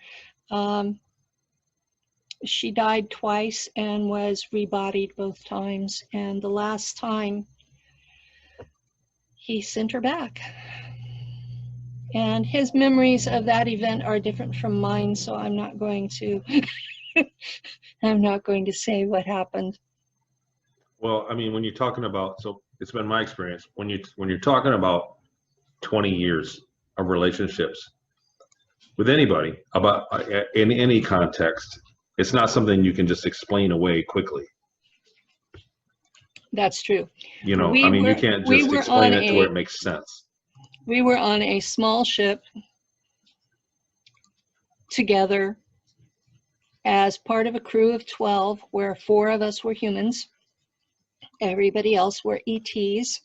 She died twice and was rebodied both times. And the last time, he sent her back. And his memories of that event are different from mine, so I'm not going to say what happened. Well, I mean, when you're talking about, so it's been my experience, when you're talking about 20 years of relationships with anybody about in any context, it's not something you can just explain away quickly. That's true. You know, I mean, you can't just explain it to where it makes sense. We were on a small ship together as part of a crew of 12, where 4 of us were humans. Everybody else were ETs.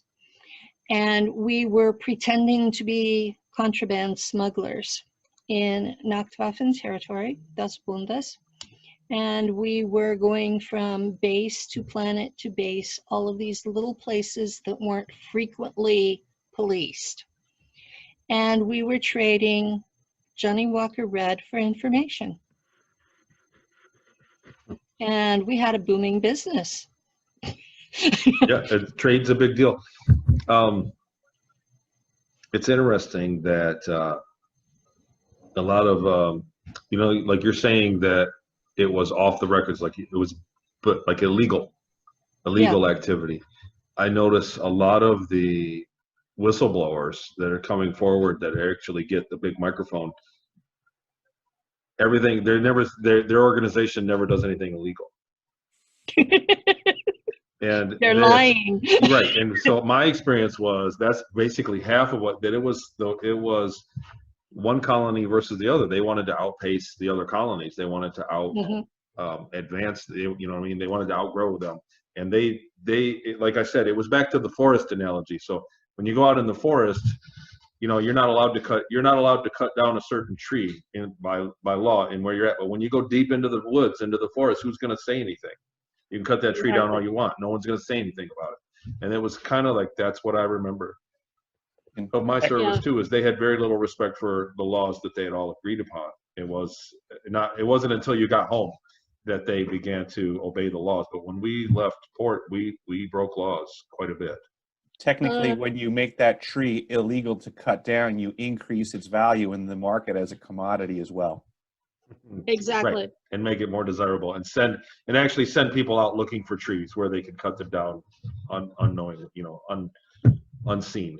And we were pretending to be contraband smugglers in Nacht Waffen territory, Das Bundes. And we were going from base to planet to base, all of these little places that weren't frequently policed. And we were trading Johnny Walker Red for information. And we had a booming business. Yeah, trade's a big deal. It's interesting that a lot of, you know, like you're saying that it was off the records, like it was, but like illegal activity. I notice a lot of the whistleblowers that are coming forward that actually get the big microphone, everything, their organization never does anything illegal. And they're lying. Right. And so my experience was that's basically half of what that it was, though it was one colony versus the other. They wanted to outpace the other colonies. They wanted to advance, you know what I mean? They wanted to outgrow them. And they like I said, it was back to the forest analogy. So when you go out in the forest, you know, you're not allowed to cut down a certain tree by law in where you're at. But when you go deep into the woods, into the forest, who's going to say anything? You can cut that tree down all you want. No one's going to say anything about it. And it was kind of like, that's what I remember of my service too, is they had very little respect for the laws that they had all agreed upon. It wasn't until you got home that they began to obey the laws. But when we left port, we broke laws quite a bit. Technically, when you make that tree illegal to cut down, you increase its value in the market as a commodity as well. Exactly. Right. And make it more desirable, and actually send people out looking for trees where they can cut them down unknowingly, you know, unseen.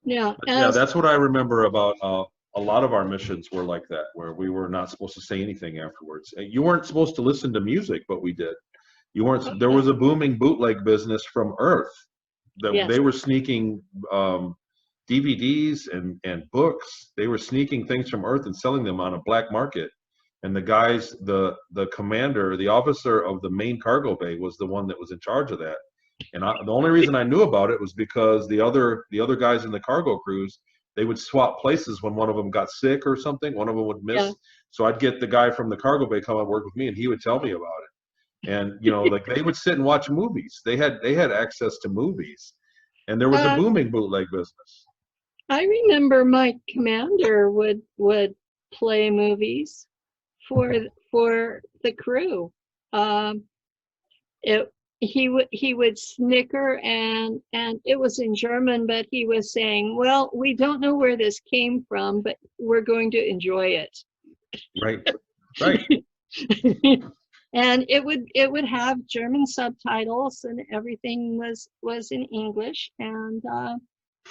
Yeah. Yeah, that's what I remember about a lot of our missions were like that, where we were not supposed to say anything afterwards. You weren't supposed to listen to music, but we did. You weren't. There was a booming bootleg business from Earth that they were sneaking DVDs and books. They were sneaking things from Earth and selling them on a black market. And the guys, the commander, the officer of the main cargo bay was the one that was in charge of that. And the only reason I knew about it was because the other guys in the cargo crews, they would swap places when one of them got sick or something. One of them would miss. Yeah. So I'd get the guy from the cargo bay come and work with me, and he would tell me about it. And like they would sit and watch movies. They had access to movies, and there was a booming bootleg business. I remember my commander would play movies for the crew. He would snicker, and it was in German, but he was saying, well, we don't know where this came from, but we're going to enjoy it. Right. And it would have German subtitles, and everything was in English. And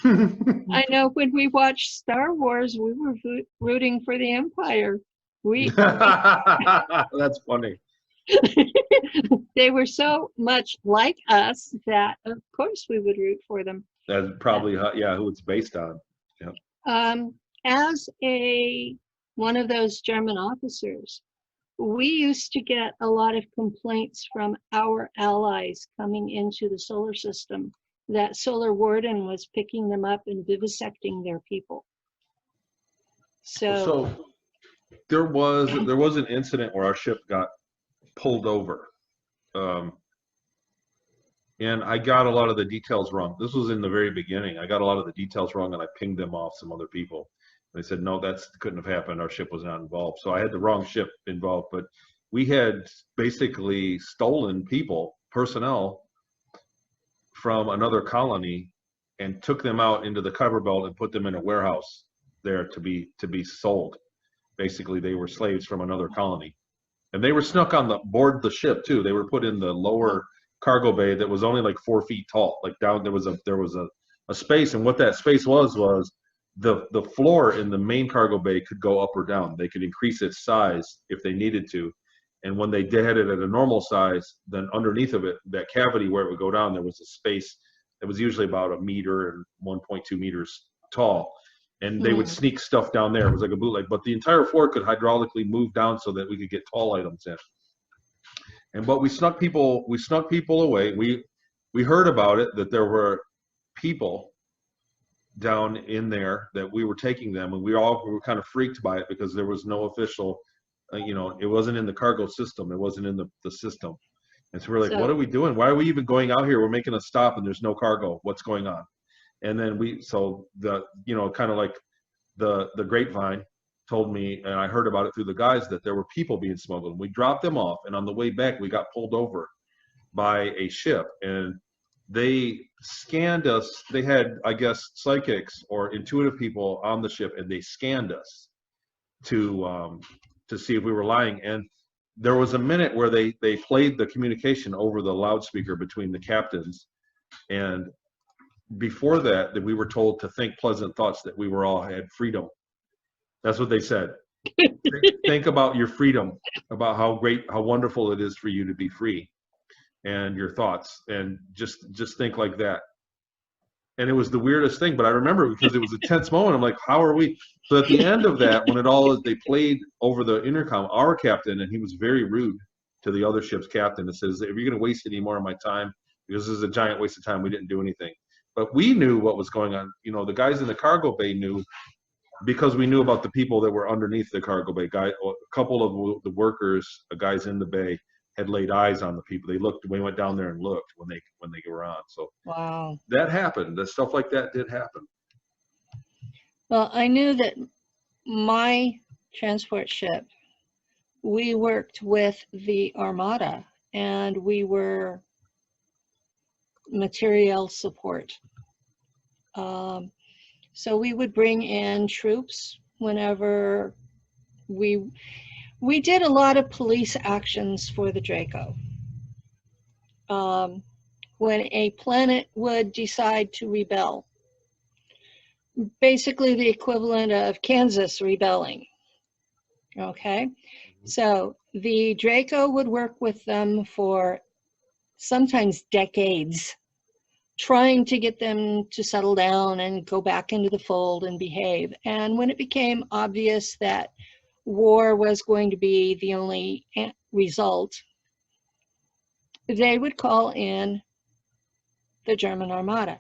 I know when we watched Star Wars, we were rooting for the Empire. That's funny. They were so much like us that, of course, we would root for them. That's probably who it's based on. Yeah. As one of those German officers, we used to get a lot of complaints from our allies coming into the solar system that Solar Warden was picking them up and vivisecting their people. So there was an incident where our ship got pulled over, and I got a lot of the details wrong. This was in the very beginning. I got a lot of the details wrong, and I pinged them off some other people. They said, no, that couldn't have happened. Our ship was not involved. So I had the wrong ship involved, but we had basically stolen personnel from another colony and took them out into the cover belt and put them in a warehouse there to be sold. Basically, they were slaves from another colony. And they were snuck on board the ship too. They were put in the lower cargo bay that was only like 4 feet tall. Like down there was a space, and what that space was the floor in the main cargo bay could go up or down. They could increase its size if they needed to. And when they had it at a normal size, then underneath of it, that cavity where it would go down, there was a space that was usually about 1 meter and 1.2 meters tall. And they would sneak stuff down there. It was like a bootleg, but the entire floor could hydraulically move down so that we could get tall items in. But we snuck people away. We heard about it, that there were people down in there, that we were taking them, and we were kind of freaked by it because there was no official, it wasn't in the cargo system, it wasn't in the system. And so we're like, what are we doing? Why are we even going out here? We're making a stop and there's no cargo. What's going on? And then kind of like the grapevine told me, and I heard about it through the guys, that there were people being smuggled. We dropped them off, and on the way back we got pulled over by a ship, and they scanned us. They had, I guess, psychics or intuitive people on the ship, and they scanned us to see if we were lying. And there was a minute where they played the communication over the loudspeaker between the captains, and before that we were told to think pleasant thoughts, that we were all had freedom. That's what they said. Think about your freedom, about how great, how wonderful it is for you to be free, and your thoughts, and just think like that. And it was the weirdest thing, but I remember because it was a tense moment. I'm like, how are we? So at the end of that, when they played over the intercom, our captain, and he was very rude to the other ship's captain, it says, if you're going to waste any more of my time, because this is a giant waste of time, we didn't do anything. But we knew what was going on. The guys in the cargo bay knew, because we knew about the people that were underneath the cargo bay. A couple of the workers, guys in the bay, had laid eyes on the people. They looked. We went down there and looked when they were on. So wow, that happened. That stuff like that did happen. Well, I knew that my transport ship, we worked with the Armada, and we were materiel support. So we would bring in troops whenever we did a lot of police actions for the Draco. When a planet would decide to rebel, basically the equivalent of Kansas rebelling. Okay, so the Draco would work with them for sometimes decades, trying to get them to settle down and go back into the fold and behave. And when it became obvious that war was going to be the only result, they would call in the German Armada.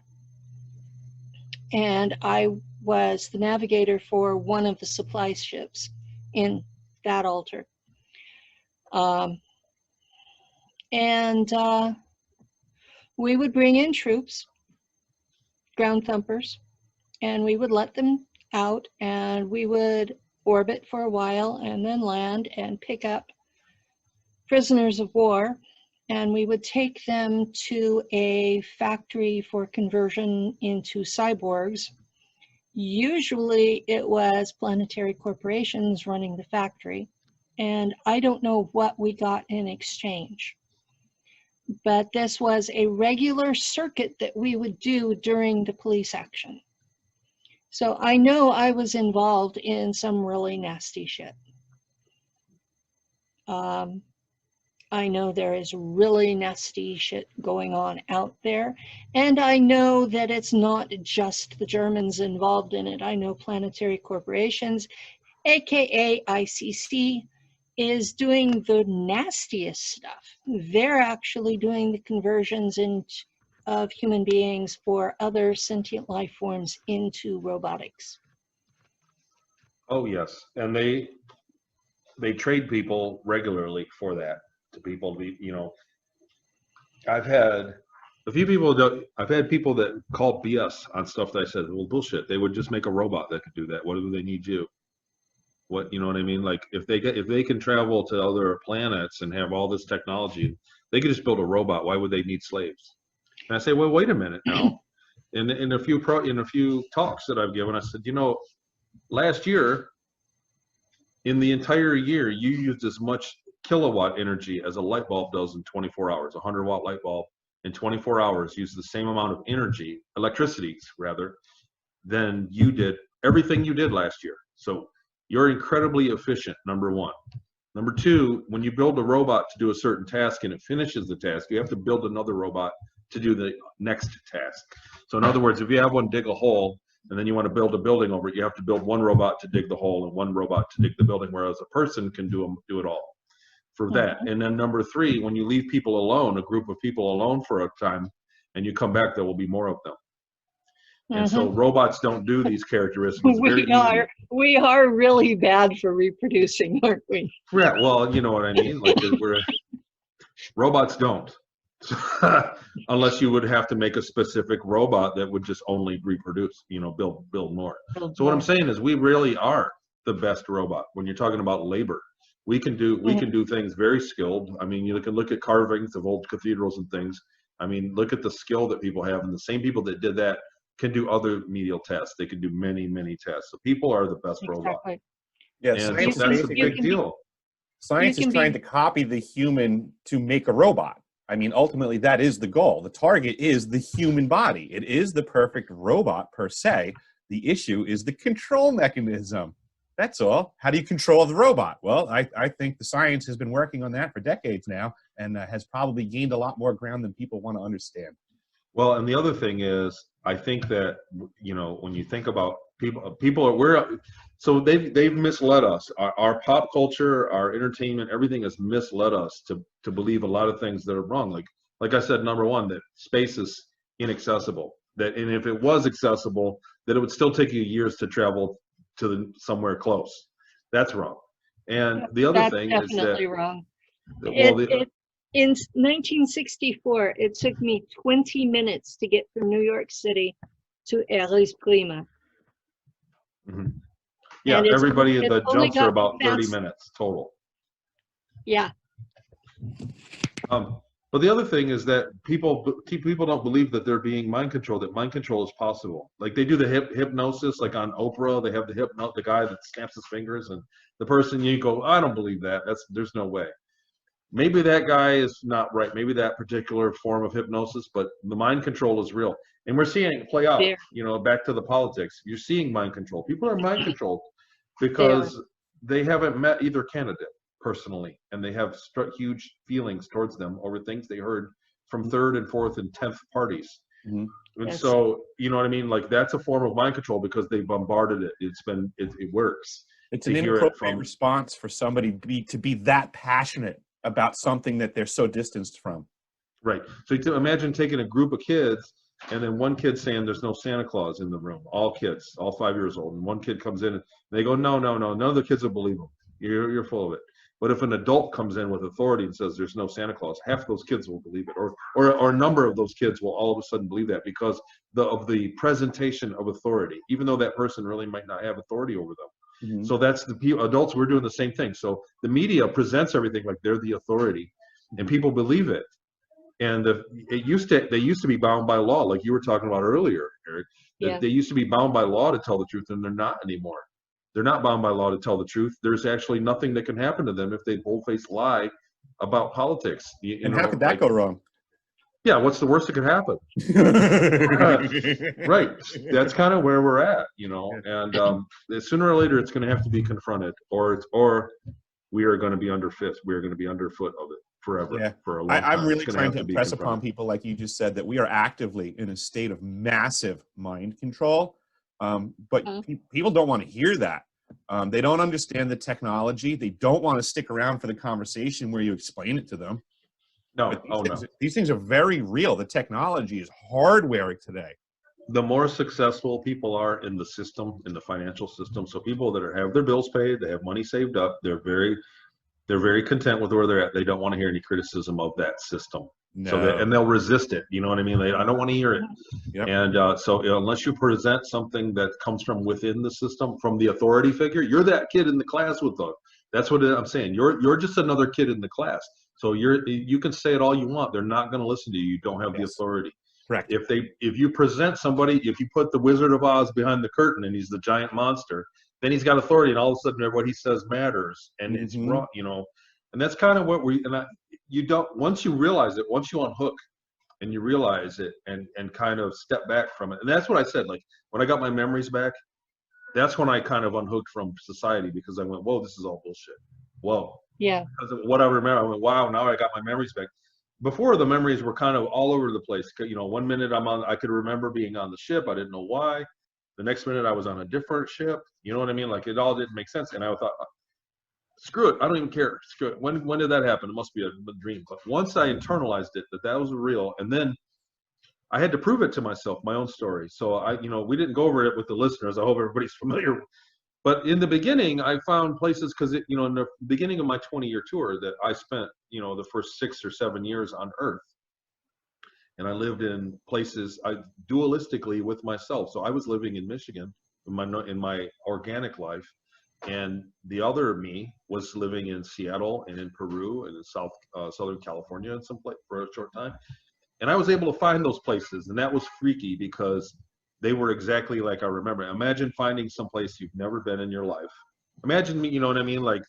And I was the navigator for one of the supply ships in that altar. We would bring in troops, ground thumpers, and we would let them out, and we would orbit for a while and then land and pick up prisoners of war, and we would take them to a factory for conversion into cyborgs. Usually it was planetary corporations running the factory, and I don't know what we got in exchange. But this was a regular circuit that we would do during the police action. So I know I was involved in some really nasty shit. I know there is really nasty shit going on out there. And I know that it's not just the Germans involved in it. I know planetary corporations, AKA ICC, is doing the nastiest stuff. They're actually doing the conversions of human beings for other sentient life forms into robotics. Oh yes, and they trade people regularly for that. To people, you know, I've had a few people I've had people that call BS on stuff that I said, well, bullshit. They would just make a robot that could do that. What do they need you? What, you know what I mean? Like if they can travel to other planets and have all this technology, they could just build a robot. Why would they need slaves? And I say, well, wait a minute now. In a few talks that I've given, I said, you know, last year, in the entire year, you used as much kilowatt energy as a light bulb does in 24 hours. A 100-watt light bulb in 24 hours uses the same amount of energy, electricity rather, than you did, everything you did last year. So you're incredibly efficient, number one. Number two, when you build a robot to do a certain task and it finishes the task, you have to build another robot to do the next task. So in other words, if you have one dig a hole and then you want to build a building over it, you have to build one robot to dig the hole and one robot to dig the building, whereas a person can do it all for that. And then number three, when you leave people alone, a group of people alone for a time, and you come back, there will be more of them. And so robots don't do these characteristics. We are really bad for reproducing, aren't we? Yeah, well, you know what I mean. Like robots don't, unless you would have to make a specific robot that would just only reproduce. You know, build more. So what I'm saying is, we really are the best robot when you're talking about labor. We can do things very skilled. I mean, you can look at carvings of old cathedrals and things. I mean, look at the skill that people have, and the same people that did that can do other medial tests. They can do many, many tests. So people are the best robot. Yeah, and that's a big deal. Science is trying to copy the human to make a robot. I mean, ultimately, that is the goal. The target is the human body. It is the perfect robot per se. The issue is the control mechanism. That's all. How do you control the robot? Well, I think the science has been working on that for decades now, and has probably gained a lot more ground than people want to understand. Well, and the other thing is, I think that, you know, when you think about they've misled us. Our pop culture, our entertainment, everything has misled us to believe a lot of things that are wrong. Like I said, number one, that space is inaccessible. And if it was accessible, that it would still take you years to travel to somewhere close. That's wrong. And the other thing is that definitely wrong. Well, In 1964, it took me 20 minutes to get from New York City to Elis Prima. Yeah, everybody, the jumps are about 30 fast. minutes total. Yeah. But the other thing is that people don't believe that they're being mind controlled, that mind control is possible. Like they do the hypnosis, like on Oprah, they have the guy that snaps his fingers, and the person, you go, I don't believe that. There's no way. Maybe that guy is not right. Maybe that particular form of hypnosis, but the mind control is real. And we're seeing it play out, you know, back to the politics. You're seeing mind control. People are mind controlled because they haven't met either candidate personally, and they have huge feelings towards them over things they heard from third and fourth and 10th parties. And so, you know what I mean? Like that's a form of mind control because they bombarded it. It works. It's an inappropriate response for somebody to be that passionate about something that they're so distanced from. Right. So imagine taking a group of kids, and then one kid saying there's no Santa Claus in the room. All kids, all 5 years old, and one kid comes in and they go, no, no, no. None of the kids will believe him. You're full of it. But if an adult comes in with authority and says there's no Santa Claus, half of those kids will believe it, or a number of those kids will all of a sudden believe that because of the presentation of authority, even though that person really might not have authority over them. Mm-hmm. So that's the adults. We're doing the same thing. So the media presents everything like they're the authority, and people believe it. And they used to be bound by law, like you were talking about earlier, Eric. Yeah. They used to be bound by law to tell the truth, and they're not anymore. They're not bound by law to tell the truth. There's actually nothing that can happen to them if they bold-faced lie about politics. And how could that go wrong? Yeah, what's the worst that could happen? Right. That's kind of where we're at, And sooner or later, it's going to have to be confronted, or we are going to be underfoot. We are going to be underfoot of it forever. Yeah. For a long time. I'm really trying to impress upon people, like you just said, that we are actively in a state of massive mind control. But people don't want to hear that. They don't understand the technology. They don't want to stick around for the conversation where you explain it to them. No, these things are very real. The technology is hardware today. The more successful people are in the system, in the financial system, so people that have their bills paid, they have money saved up, they're very content with where they're at. They don't want to hear any criticism of that system. No. And they'll resist it. You know what I mean? I don't want to hear it. Yep. And so unless you present something that comes from within the system, from the authority figure, you're that kid in the class with them. That's what I'm saying. You're just another kid in the class. So you can say it all you want. They're not going to listen to you. You don't have the authority. Correct. If you present somebody, if you put the Wizard of Oz behind the curtain and he's the giant monster, then he's got authority, and all of a sudden what he says matters, and it's wrong, And that's kind of what once you realize it, once you unhook and you realize it and kind of step back from it. And that's what I said, like when I got my memories back, that's when I kind of unhooked from society, because I went, whoa, this is all bullshit. Whoa. Yeah. Because of what I remember, I went, wow, now I got my memories back. Before, the memories were kind of all over the place. 1 minute I could remember being on the ship. I didn't know why. The next minute I was on a different ship. You know what I mean? Like it all didn't make sense. And I thought, screw it. I don't even care. Screw it. When did that happen? It must be a dream. But once I internalized it, that was real, and then I had to prove it to myself, my own story. So we didn't go over it with the listeners. I hope everybody's familiar. But in the beginning, I found places, because in the beginning of my 20-year tour that I spent, the first 6 or 7 years on Earth, and I lived in places dualistically with myself. So I was living in Michigan in my organic life. And the other me was living in Seattle and in Peru and in Southern California and someplace for a short time. And I was able to find those places, and that was freaky because they were exactly like I remember. Imagine finding someplace you've never been in your life. Imagine me, you know what I mean? Like,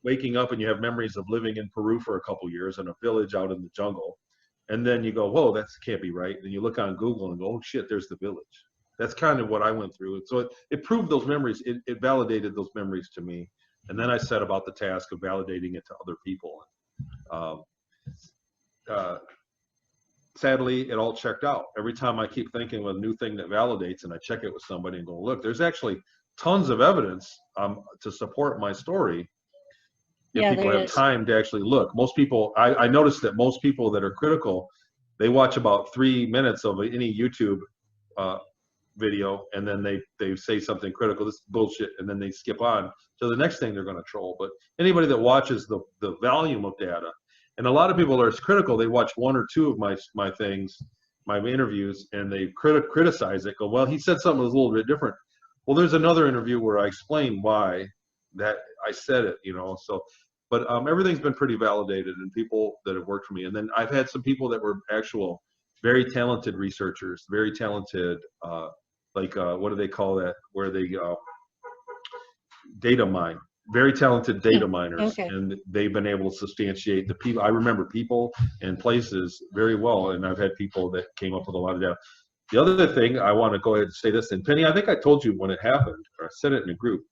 waking up and you have memories of living in Peru for a couple years in a village out in the jungle. And then you go, whoa, that can't be right. And you look on Google and go, oh shit, there's the village. That's kind of what I went through. So it proved those memories. It validated those memories to me. And then I set about the task of validating it to other people. Sadly, it all checked out. Every time I keep thinking of a new thing that validates, and I check it with somebody and go, look, there's actually tons of evidence to support my story. If people have time to actually look. Most people, I noticed that most people that are critical, they watch about 3 minutes of any YouTube video, and then they say something critical, this is bullshit, and then they skip on to the next thing they're going to troll. But anybody that watches the volume of data, and a lot of people are as critical, they watch 1 or 2 of my things, my interviews, and they criticize it, go, well, he said something that was a little bit different. Well, there's another interview where I explain why that I said it, so. But everything's been pretty validated, and people that have worked for me. And then I've had some people that were actual very talented researchers, very talented, what do they call that? Where they data mine, very talented data miners. Okay. And they've been able to substantiate the people. I remember people and places very well, and I've had people that came up with a lot of data. The other thing, I want to go ahead and say this, and Penny, I think I told you when it happened, or I said it in a group.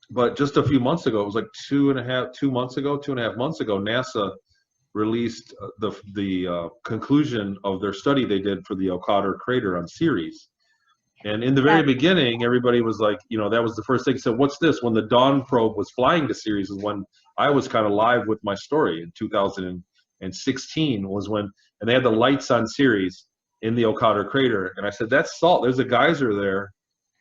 But just a few months ago, it was like 2.5 months ago, NASA released the conclusion of their study they did for the Al-Qadr crater on Ceres. And in the very beginning, everybody was like, that was the first thing. So what's this? When the Dawn probe was flying to Ceres is when I was kind of live with my story in and 16 was when, and they had the lights on series in the Okator crater. And I said, that's salt. There's a geyser there.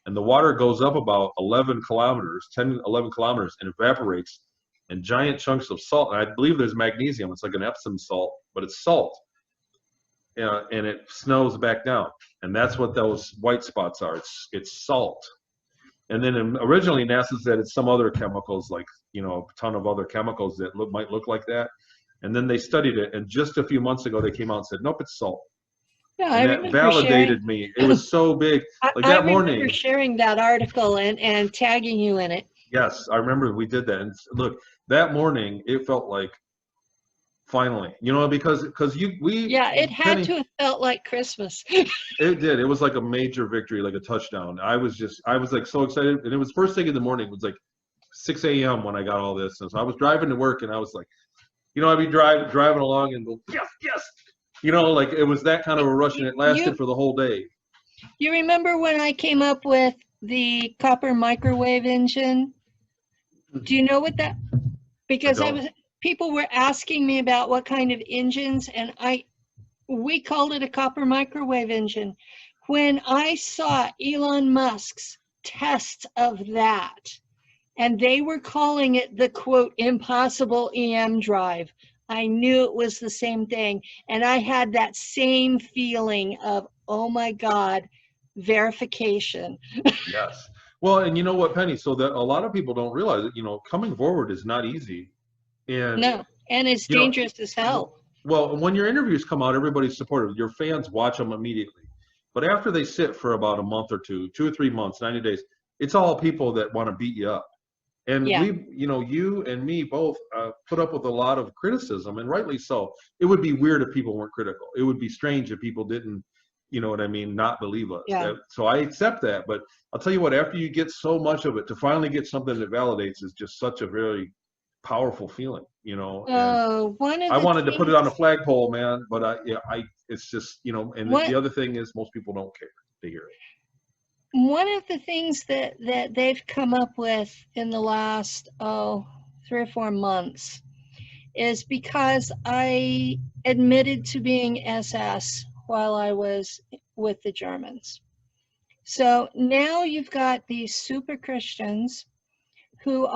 And the water goes up about 11 kilometers, 10, 11 kilometers, and evaporates, and giant chunks of salt. And I believe there's magnesium. It's like an Epsom salt, but it's salt. And it snows back down. And that's what those white spots are. It's salt. And then originally NASA said it's some other chemicals, like, you know, a ton of other chemicals that might look like that. And then they studied it. And just a few months ago, they came out and said, nope, it's salt. Yeah, And that validated me. It was so big. Like that morning. I remember sharing that article and tagging you in it. Yes, I remember we did that. And look, that morning, it felt like finally, you know, because yeah, it had to have felt like Christmas. It did. It was like a major victory, like a touchdown. I was like so excited. And it was first thing in the morning. It was like 6 a.m. when I got all this. And so I was driving to work, and I was like, you know, I'd be driving along and go, yes, yes. You know, like it was that kind of a rush, and it lasted for the whole day. You remember when I came up with the copper microwave engine? Do you know what that? Because people were asking me about what kind of engines, and we called it a copper microwave engine. When I saw Elon Musk's tests of that, and they were calling it the quote impossible EM drive, I knew it was the same thing. And I had that same feeling of, oh my God, verification. Yes. Well, and you know what, Penny, so that a lot of people don't realize that, you know, coming forward is not easy. And no, and it's dangerous as hell. Well, when your interviews come out, everybody's supportive. Your fans watch them immediately. But after they sit for about a month or 2 or 3 months, 90 days, it's all people that want to beat you up. And we, you know, you and me both put up with a lot of criticism, and rightly so. It would be weird if people weren't critical. It would be strange if people didn't, you know what I mean, not believe us. Yeah. So I accept that. But I'll tell you what, after you get so much of it, to finally get something that validates is just such a very powerful feeling, you know. I wanted to put it on a flagpole, man, but it's just, you know, and the other thing is most people don't care to hear it. One of the things that they've come up with in the last 3 or 4 months is because I admitted to being SS while I was with the Germans. So now you've got these super Christians who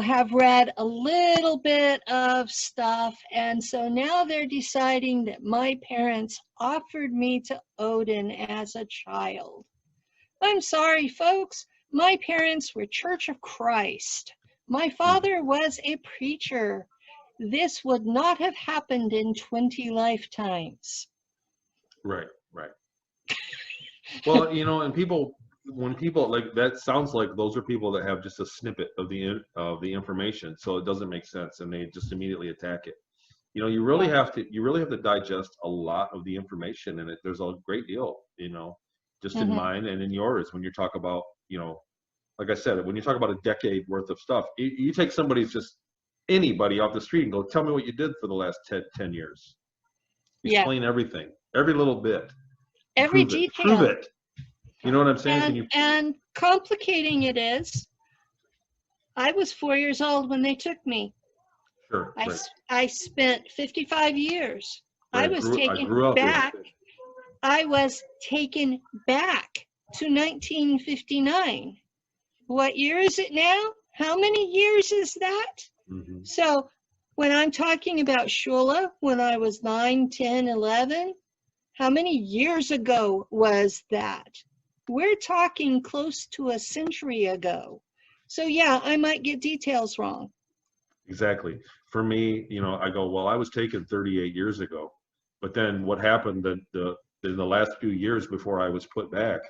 have read a little bit of stuff, and so now they're deciding that my parents offered me to Odin as a child. I'm sorry, folks. My parents were Church of Christ. My father was a preacher. This would not have happened in 20 lifetimes. Right, right. Well, you know, and when people like that, sounds like those are people that have just a snippet of the information, so it doesn't make sense, and they just immediately attack it. You know, you really have to digest a lot of the information, and there's a great deal, you know, just in mine and in yours. When you talk about, you know, like I said, when you talk about a decade worth of stuff, you take anybody off the street and go, tell me what you did for the last 10 years. Explain everything, every little bit. Every detail. Prove it. You know what I'm saying? And complicating it is, I was 4 years old when they took me. Sure. I spent 55 years. Right. I was taken back. I was taken back to 1959. What year is it now? How many years is that? Mm-hmm. So when I'm talking about Shula, when I was 9, 10, 11, how many years ago was that? We're talking close to a century ago. So yeah, I might get details wrong. Exactly. For me, you know, I go, well, I was taken 38 years ago, but then what happened in the last few years before I was put back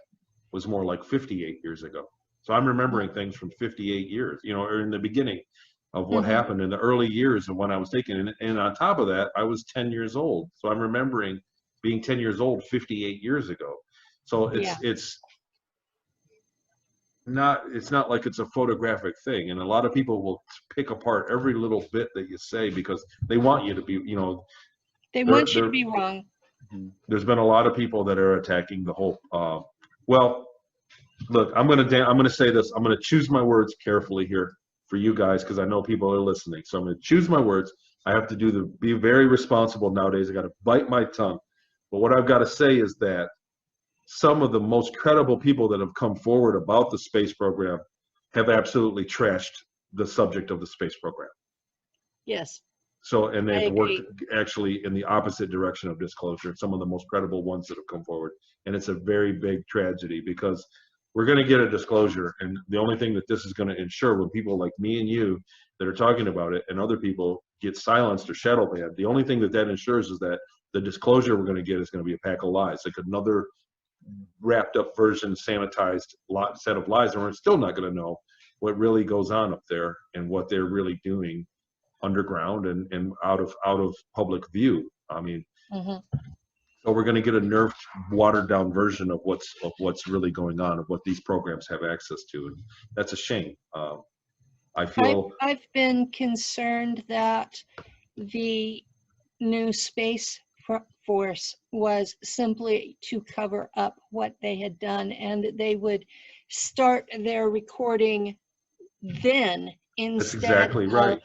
was more like 58 years ago. So I'm remembering things from 58 years, you know, or in the beginning of what happened in the early years of when I was taken. And on top of that, I was 10 years old. So I'm remembering being 10 years old 58 years ago. So it's not like it's a photographic thing. And a lot of people will pick apart every little bit that you say because they want you to be, you know, they want you to be wrong. There's been a lot of people that are attacking the whole, well, look, I'm going to say this. I'm going to choose my words carefully here for you guys, because I know people are listening. So I'm going to choose my words. I have to be very responsible nowadays. I got to bite my tongue. But what I've got to say is that some of the most credible people that have come forward about the space program have absolutely trashed the subject of the space program. Yes. So, and I they've worked agree. actually in the opposite direction of disclosure. Some of the most credible ones that have come forward. And it's a very big tragedy because we're going to get a disclosure. And the only thing that this is going to ensure when people like me and you that are talking about it and other people get silenced or shadow banned, the only thing that ensures is that the disclosure we're going to get is going to be a pack of lies, like another wrapped up version, sanitized set of lies. And we're still not going to know what really goes on up there and what they're really doing underground and out of public view. I mean, so we're going to get a nerfed, watered down version of what's really going on, of what these programs have access to, and that's a shame. I feel I've been concerned that the new space force was simply to cover up what they had done, and that they would start their recording then that's instead exactly right.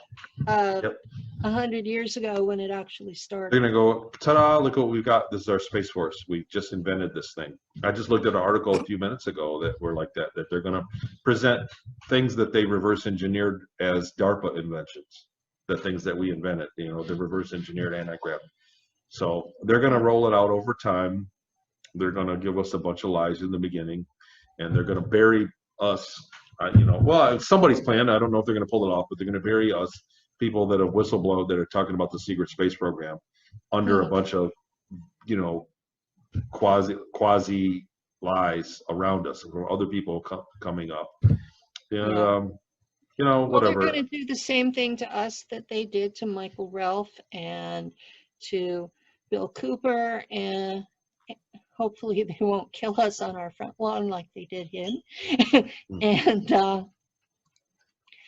of Yep. 100 years ago when it actually started. They're gonna go, ta-da, look what we've got. This is our Space Force. We just invented this thing. I just looked at an article a few minutes ago that were like that they're gonna present things that they reverse engineered as DARPA inventions, the things that we invented, you know, the reverse engineered anti-grav. So they're gonna roll it out over time. They're gonna give us a bunch of lies in the beginning, and they're gonna bury us, you know, well, it's somebody's plan. I don't know if they're gonna pull it off, but they're gonna bury us, people that have whistleblowed that are talking about the secret space program, under a bunch of, you know, quasi lies around us, and other people coming up. And, you know, whatever. Well, they're going to do the same thing to us that they did to Michael Ralph and to Bill Cooper, and hopefully they won't kill us on our front lawn like they did him. And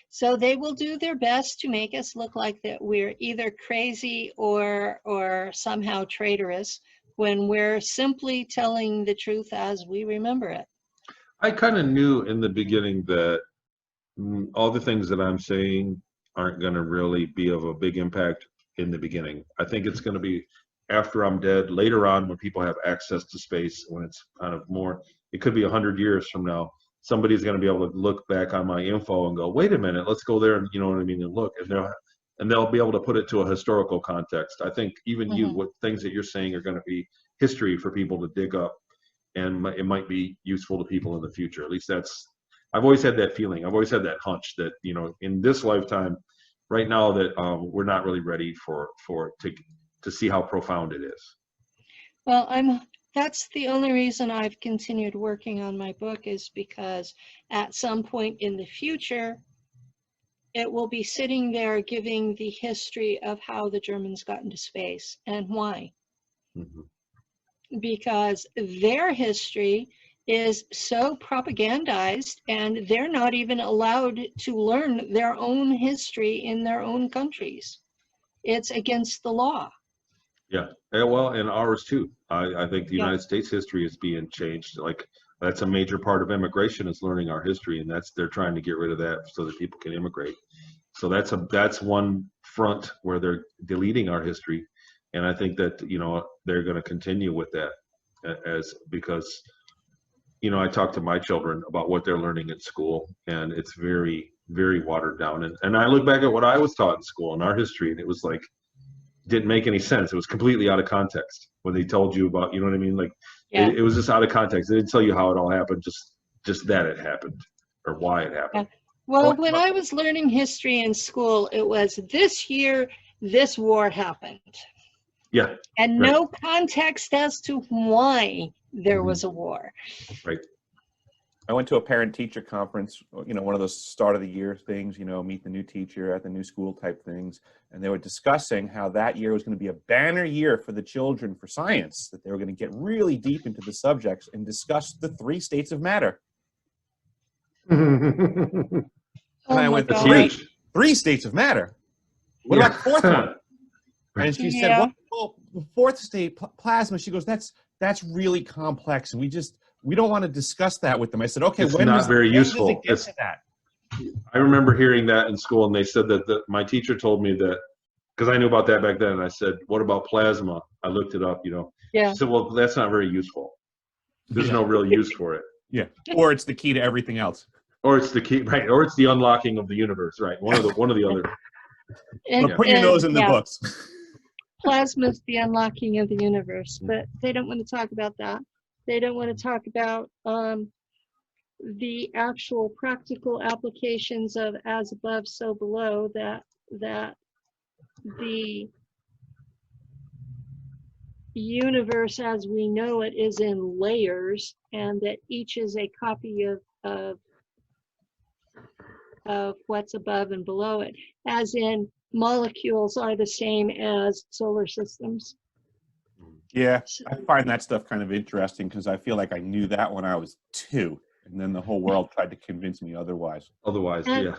so they will do their best to make us look like that we're either crazy or somehow traitorous, when we're simply telling the truth as we remember it. I kind of knew in the beginning that all the things that I'm saying aren't going to really be of a big impact in the beginning. I think it's going to be after I'm dead, later on, when people have access to space, when it's kind of more, it could be 100 years from now, somebody's going to be able to look back on my info and go, wait a minute, let's go there, and you know what I mean, and look, and they'll be able to put it to a historical context. I think even you, what things that you're saying are going to be history for people to dig up, and it might be useful to people in the future. At least I've always had that feeling. I've always had that hunch that, you know, in this lifetime, right now, that we're not really ready to see how profound it is. Well, that's the only reason I've continued working on my book, is because at some point in the future, it will be sitting there giving the history of how the Germans got into space and why. Because their history is so propagandized, and they're not even allowed to learn their own history in their own countries. It's against the law. Yeah, well, and ours too. I think the United States history is being changed. Like, that's a major part of immigration, is learning our history, and they're trying to get rid of that so that people can immigrate. So that's one front where they're deleting our history, and I think that, you know, they're going to continue with that, because, you know, I talk to my children about what they're learning at school, and it's very, very watered down. And I look back at what I was taught in school in our history, and it was like, didn't make any sense. It was completely out of context when they told you about, you know what I mean? Like, it was just out of context. They didn't tell you how it all happened, just that it happened, or why it happened. Well, when I was learning history in school, it was this year, this war happened. Yeah. And no context as to why there was a war. Right. I went to a parent-teacher conference, you know, one of those start of the year things, you know, meet the new teacher at the new school type things. And they were discussing how that year was going to be a banner year for the children for science, that they were going to get really deep into the subjects and discuss the 3 states of matter. And I went, three states of matter? What about the 4th one? And she said, well, the 4th state, plasma, she goes, that's really complex, and we don't want to discuss that with them. I said, okay, it's not very useful. When does it get to that? I remember hearing that in school, and they said that my teacher told me that because I knew about that back then. And I said, what about plasma? I looked it up, Yeah. She said, well, that's not very useful. There's Yeah. no real use for it. Yeah. Or it's the key to everything else. Or it's the key, right? Or it's the unlocking of the universe, right? One of the other. And, Put your nose in the yeah, books. plasma's the unlocking of the universe, but they don't want to talk about that. They don't want to talk about the actual practical applications of as above, so below, that the universe as we know it is in layers, and that each is a copy of what's above and below it, as in molecules are the same as solar systems. Yeah, I find that stuff kind of interesting because I feel like I knew that when I was 2, and then the whole world tried to convince me otherwise. Yeah.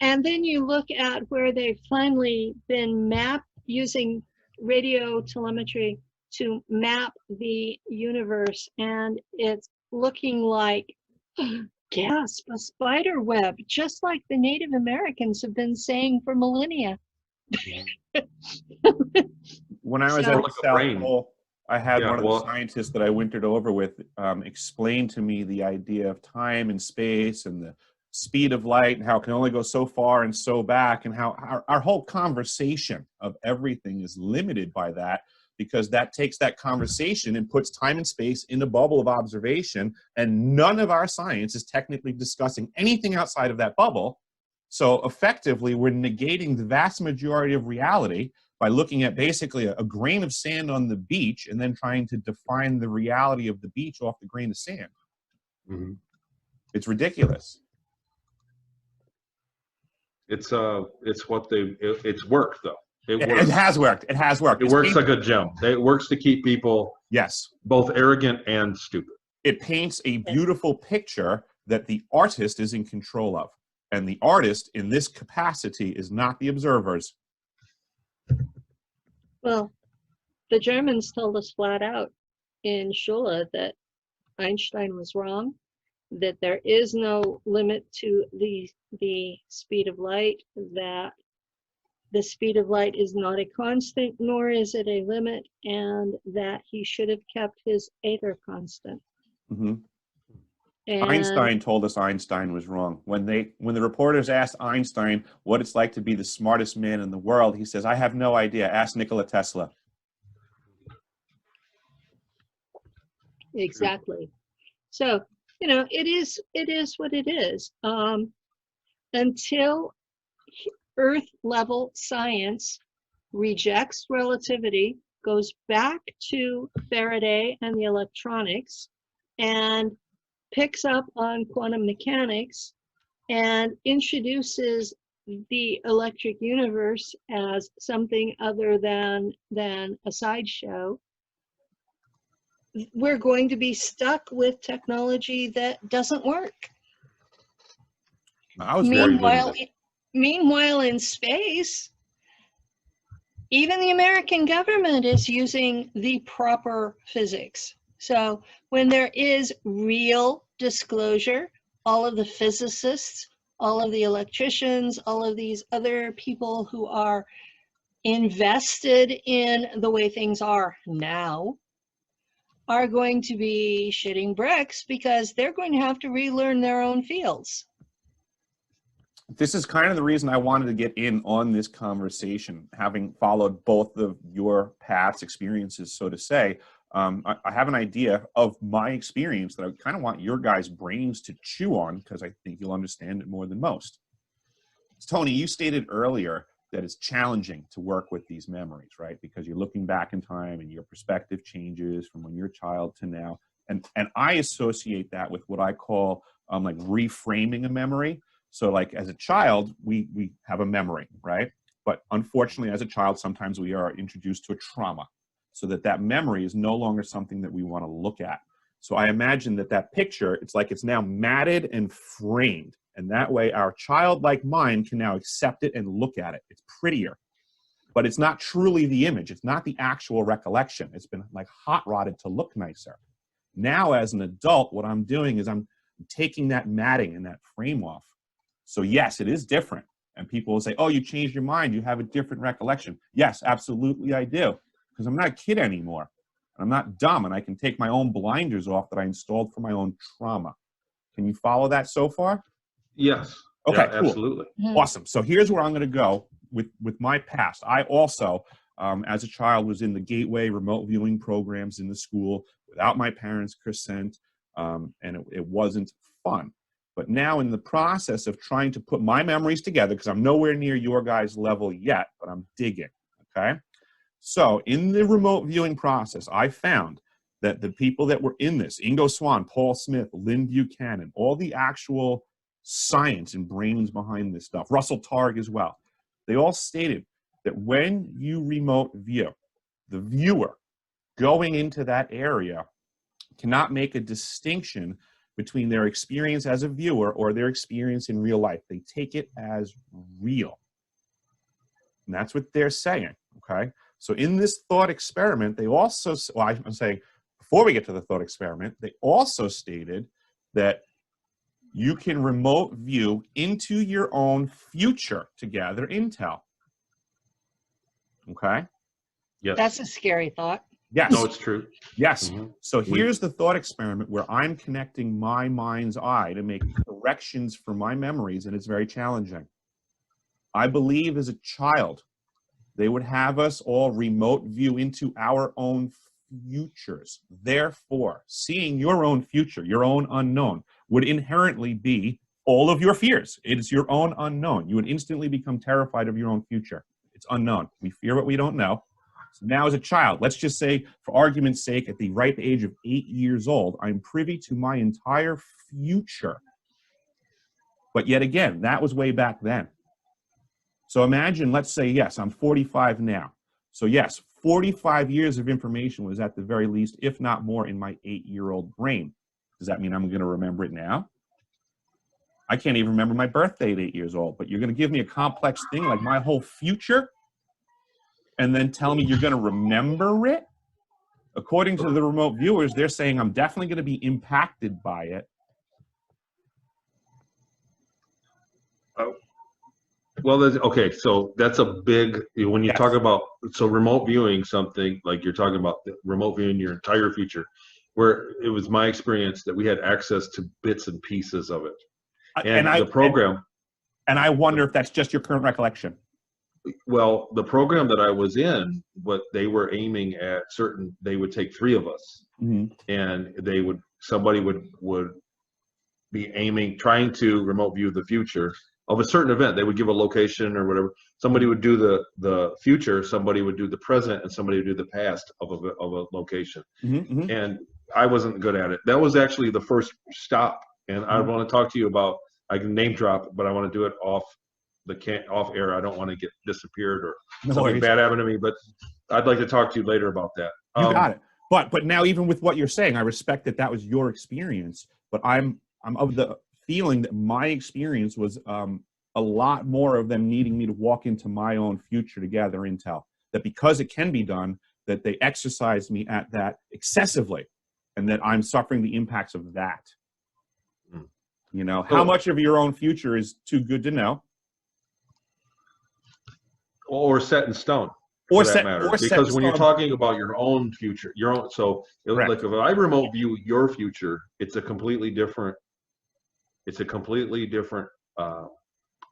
And then you look at where they've finally been mapped using radio telemetry to map the universe, and it's looking like, gasp, a spider web, just like the Native Americans have been saying for millennia. When I was So- at Like the a South brain. Pole, I had Yeah, one of well- the scientists that I wintered over with explain to me the idea of time and space and the speed of light and how it can only go so far and so back, and how our whole conversation of everything is limited by that, because that takes that conversation and puts time and space in a bubble of observation, and none of our science is technically discussing anything outside of that bubble. So effectively, we're negating the vast majority of reality by looking at basically a grain of sand on the beach and then trying to define the reality of the beach off the grain of sand. Mm-hmm. It's ridiculous. It's worked though. It It works. has worked. It has worked. It works like a gem. It works to keep people Yes. both arrogant and stupid. It paints a beautiful picture that the artist is in control of. And the artist in this capacity is not the observers. Well, the Germans told us flat out in Schule that Einstein was wrong, that there is no limit to the speed of light, that the speed of light is not a constant, nor is it a limit, and that he should have kept his ether constant. Mm-hmm. And Einstein told us Einstein was wrong. When the reporters asked Einstein what it's like to be the smartest man in the world, he says, "I have no idea. Ask Nikola Tesla." exactly. So, it is what it is. Until Earth level science rejects relativity, goes back to Faraday and the electronics, and picks up on quantum mechanics and introduces the electric universe as something other than a sideshow, we're going to be stuck with technology that doesn't work. I was very Meanwhile, in space, even the American government is using the proper physics. So when there is real disclosure, all of the physicists, all of the electricians, all of these other people who are invested in the way things are now are going to be shitting bricks, because they're going to have to relearn their own fields. This is kind of the reason I wanted to get in on this conversation, having followed both of your paths, experiences, so to say. I have an idea of my experience that I kind of want your guys' brains to chew on, because I think you'll understand it more than most. Tony, you stated earlier that it's challenging to work with these memories, right? Because you're looking back in time and your perspective changes from when you're a child to now. And I associate that with what I call like reframing a memory. So like as a child, we have a memory, right? But unfortunately, as a child, sometimes we are introduced to a trauma, so that memory is no longer something that we want to look at. So I imagine that picture, it's like it's now matted and framed. And that way our childlike mind can now accept it and look at it. It's prettier, but it's not truly the image. It's not the actual recollection. It's been like hot rodded to look nicer. Now as an adult, what I'm doing is I'm taking that matting and that frame off. So yes, it is different. And people will say, oh, you changed your mind. You have a different recollection. Yes, absolutely I do. Because I'm not a kid anymore. I'm not dumb, and I can take my own blinders off that I installed for my own trauma. Can you follow that so far? Yes. Okay, yeah, cool. absolutely. Awesome. So here's where I'm going to go with my past. I also, as a child, was in the gateway remote viewing programs in the school without my parents' consent, and it wasn't fun. But now in the process of trying to put my memories together, because I'm nowhere near your guys' level yet, but I'm digging, okay? So in the remote viewing process, I found that the people that were in this, Ingo Swann, Paul Smith, Lynn Buchanan, all the actual science and brains behind this stuff, Russell Targ as well, they all stated that when you remote view, the viewer going into that area cannot make a distinction between their experience as a viewer or their experience in real life. They take it as real. And that's what they're saying, okay? So in this thought experiment, they also, well, I'm saying, before we get to the thought experiment, they also stated that you can remote view into your own future to gather intel. Okay? Yes. That's a scary thought. Yes. No, it's true. Yes. Mhm. So here's the thought experiment where I'm connecting my mind's eye to make corrections for my memories, and it's very challenging. I believe as a child, they would have us all remote view into our own futures. Therefore, seeing your own future, your own unknown, would inherently be all of your fears. It's your own unknown. You would instantly become terrified of your own future. It's unknown. We fear what we don't know. So now as a child, let's just say, for argument's sake, at the ripe age of 8 years old, I'm privy to my entire future. But yet again, that was way back then. So imagine, let's say, yes, I'm 45 now. So yes, 45 years of information was at the very least, if not more, in my 8-year-old brain. Does that mean I'm going to remember it now? I can't even remember my birthday at 8 years old, but you're going to give me a complex thing like my whole future and then tell me you're going to remember it? According to the remote viewers, they're saying I'm definitely going to be impacted by it. Well, okay, so that's a big, when you talk about, so remote viewing something, like you're talking about remote viewing your entire future, where it was my experience that we had access to bits and pieces of it. And the program. And I wonder if that's just your current recollection. Well, the program that I was in, what they were aiming at they would take 3 of us, and somebody would be trying to remote view the future of a certain event. They would give a location or whatever. Somebody would do the future, somebody would do the present, and somebody would do the past of a location. And I wasn't good at it. That was actually the first stop. And I want to talk to you about, I can name drop, but I want to do it off air. I don't want to get disappeared or something bad happen to me, but I'd like to talk to you later about that. You got it. But now, even with what you're saying, I respect that that was your experience, but I'm of the feeling that my experience was a lot more of them needing me to walk into my own future to gather intel. That because it can be done, that they exercised me at that excessively, and that I'm suffering the impacts of that. You know, how much of your own future is too good to know? Or set in stone, or for that matter. Because when you're talking about your own future, like if I remote view your future, it's a completely different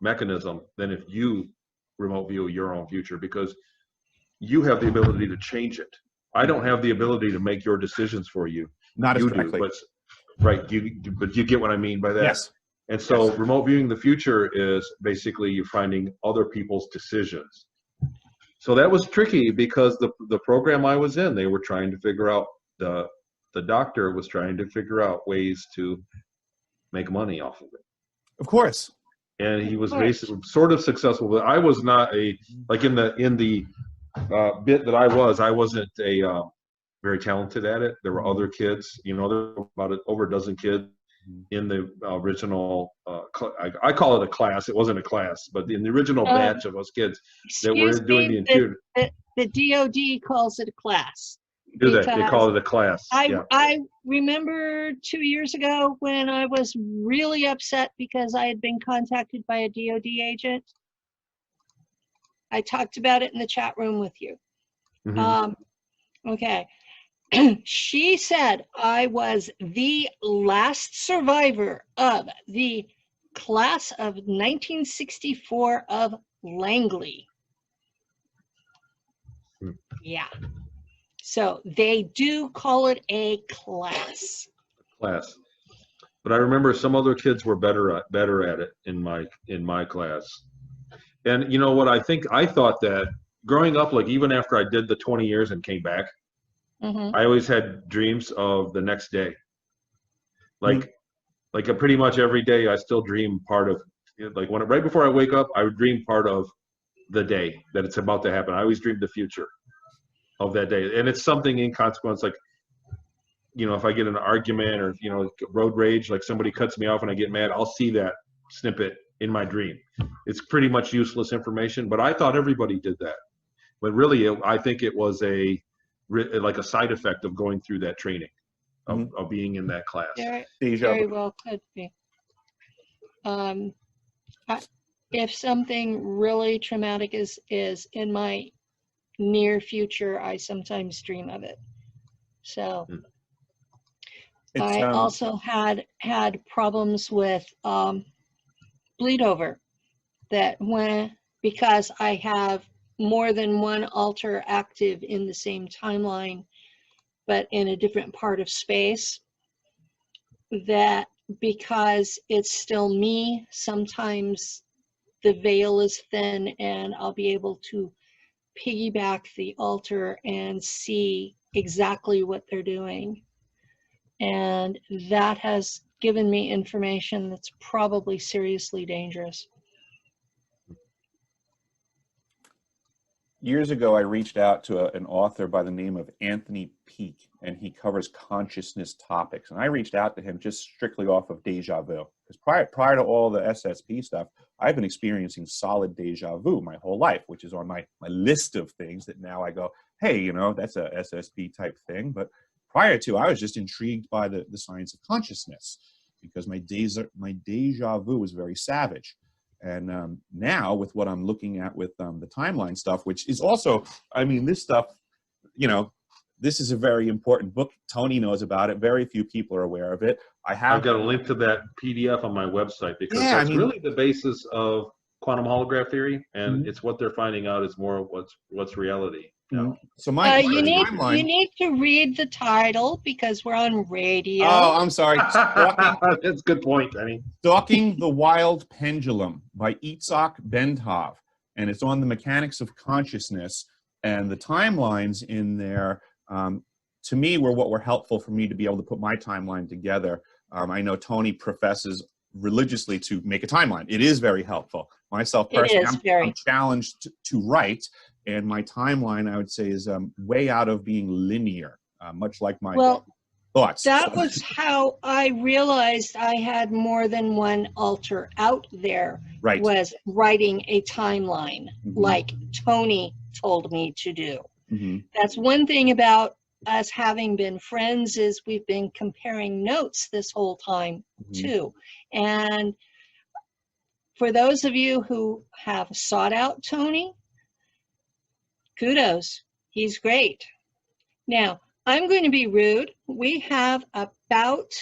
mechanism than if you remote view your own future, because you have the ability to change it. I don't have the ability to make your decisions for you. Not you as directly. do, but you get what I mean by that. Yes. And so remote viewing the future is basically you're finding other people's decisions. So that was tricky because the program I was in, they were trying to figure out, the doctor was trying to figure out ways to make money off of it. Of course. And he was basically sort of successful, but I was not like in the bit that I wasn't very talented at it. There were other kids, there were about over a dozen kids in the original, I call it a class. It wasn't a class, but in the original batch of us kids that were doing the interior. The DOD calls it a class. Do they? They call it a class. I remember 2 years ago when I was really upset because I had been contacted by a DOD agent. I talked about it in the chat room with you. Okay. She said I was the last survivor of the class of 1964 of Langley. Yeah. So they do call it a class. Class. But I remember some other kids were better at it in my class. And you know what? I thought that growing up, like even after I did the 20 years and came back, I always had dreams of the next day. Like pretty much every day, I still dream part of, like right before I wake up, I would dream part of the day that it's about to happen. I always dream the future of that day, and it's something inconsequential, like, you know, if I get in an argument or, you know, road rage, like somebody cuts me off and I get mad, I'll see that snippet in my dream. It's pretty much useless information, but I thought everybody did that. But really, I think it was like a side effect of going through that training, of being in that class. Very well could be. If something really traumatic is in my near future, I sometimes dream of it. So I also had problems with bleed over, because I have more than one alter active in the same timeline, but in a different part of space, that because it's still me, sometimes the veil is thin and I'll be able to piggyback the alter and see exactly what they're doing. And that has given me information that's probably seriously dangerous. Years ago, I reached out to an author by the name of Anthony Peake, and he covers consciousness topics. And I reached out to him just strictly off of deja vu. Because prior to all the SSP stuff, I've been experiencing solid deja vu my whole life, which is on my list of things that now I go, hey, you know, that's a SSP type thing. But prior to, I was just intrigued by the science of consciousness, because my deja vu was very savage. And now with what I'm looking at with the timeline stuff, which is also, I mean, this stuff, you know, this is a very important book. Tony knows about it. Very few people are aware of it. I've got a link to that PDF on my website, because that's really the basis of quantum holograph theory, and it's what they're finding out is more what's reality. So you need to read the title, because we're on radio. Oh, I'm sorry. That's a good point, Danny. Stalking the Wild Pendulum by Itzhak Bentov, and it's on the mechanics of consciousness, and the timelines in there, to me, were helpful for me to be able to put my timeline together. I know Tony professes religiously to make a timeline. It is very helpful. Myself personally, I'm challenged to write, and my timeline, I would say, is way out of being linear, much like my thoughts. That was how I realized I had more than one alter out there, was writing a timeline, like Tony told me to do. That's one thing about us having been friends, is we've been comparing notes this whole time too. And for those of you who have sought out Tony, kudos, he's great. Now, I'm going to be rude. We have about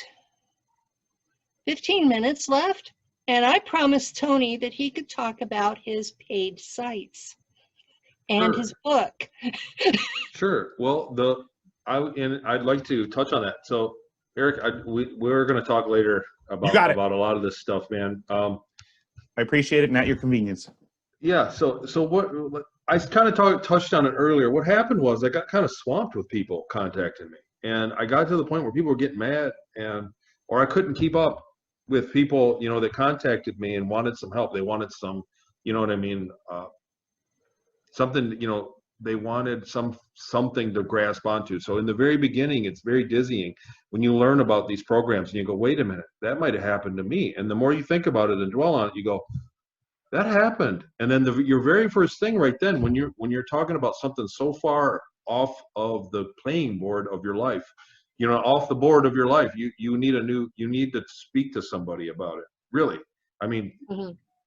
15 minutes left, and I promised Tony that he could talk about his paid sites and his book. Sure. Well, I'd like to touch on that. So, Eric, we're going to talk later about a lot of this stuff, man. I appreciate it, and at your convenience. Yeah. So what I kind of touched on it earlier. What happened was I got kind of swamped with people contacting me, and I got to the point where people were getting mad, or I couldn't keep up with people, you know, that contacted me and wanted some help. They wanted some, you know what I mean, something, you know, they wanted something to grasp onto. So in the very beginning, it's very dizzying when you learn about these programs and you go, wait a minute, that might have happened to me. And the more you think about it and dwell on it, you go, that happened. And then your very first thing right then, when you're talking about something so far off of the playing board of your life, you know, off the board of your life, you need to speak to somebody about it. Really. I mean,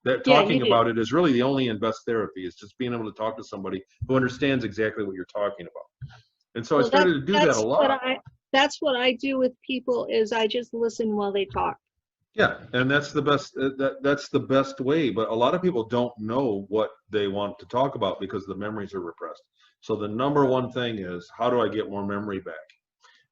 that talking about it is really the only and best therapy. Is just being able to talk to somebody who understands exactly what you're talking about. And so I started to do that a lot. That's what I do with people, is I just listen while they talk. Yeah, and that's the best. That's the best way. But a lot of people don't know what they want to talk about because the memories are repressed. So the number one thing is, how do I get more memory back?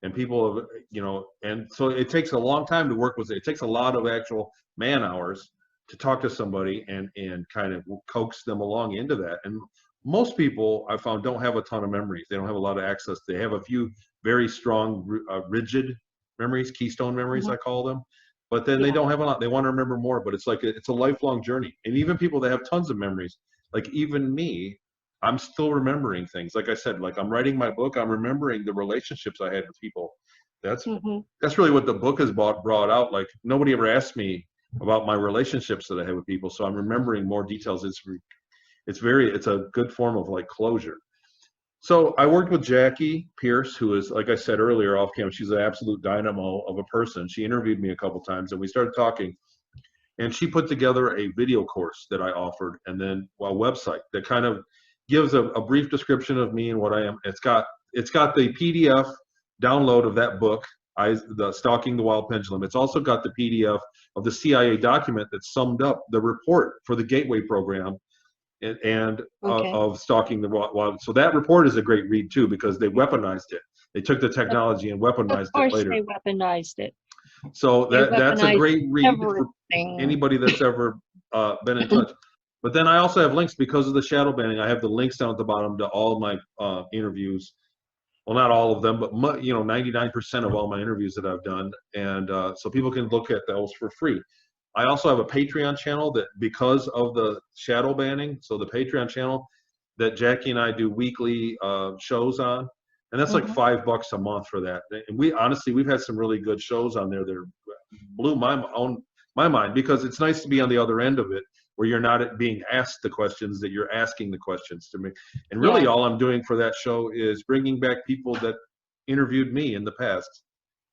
And people have, you know, and so it takes a long time to work with it. It takes a lot of actual man hours to talk to somebody and kind of coax them along into that. And most people I found don't have a ton of memories. They don't have a lot of access. They have a few very strong, rigid memories, keystone memories, I call them. But then they don't have a lot. They want to remember more, but it's like it's a lifelong journey. And even people that have tons of memories, like even me, I'm still remembering things. Like I said, like I'm writing my book, I'm remembering the relationships I had with people. That's really what the book has brought out. Like nobody ever asked me about my relationships that I had with people, so I'm remembering more details. It's a good form of like closure. So I worked with Jackie Pierce, who is, like I said earlier off camera, she's an absolute dynamo of a person. She interviewed me a couple times and we started talking, and she put together a video course that I offered, and then a website that kind of gives a brief description of me and what I am. It's got the PDF download of that book, the Stalking the Wild Pendulum. It's also got the PDF of the CIA document that summed up the report for the Gateway program of Stalking the Wild. So that report is a great read too, because they weaponized it. They took the technology and weaponized it later. Of course they weaponized it. So that's a great read for anybody that's ever been in touch. But then I also have links because of the shadow banning. I have the links down at the bottom to all my interviews. Well, not all of them, but 99% of all my interviews that I've done. And so people can look at those for free. I also have a Patreon channel that, because of the shadow banning, so the Patreon channel that Jackie and I do weekly shows on, and that's like $5 a month for that. And we've had some really good shows on there that blew my mind, because it's nice to be on the other end of it, where you're not being asked the questions, that you're asking the questions to me. And really all I'm doing for that show is bringing back people that interviewed me in the past.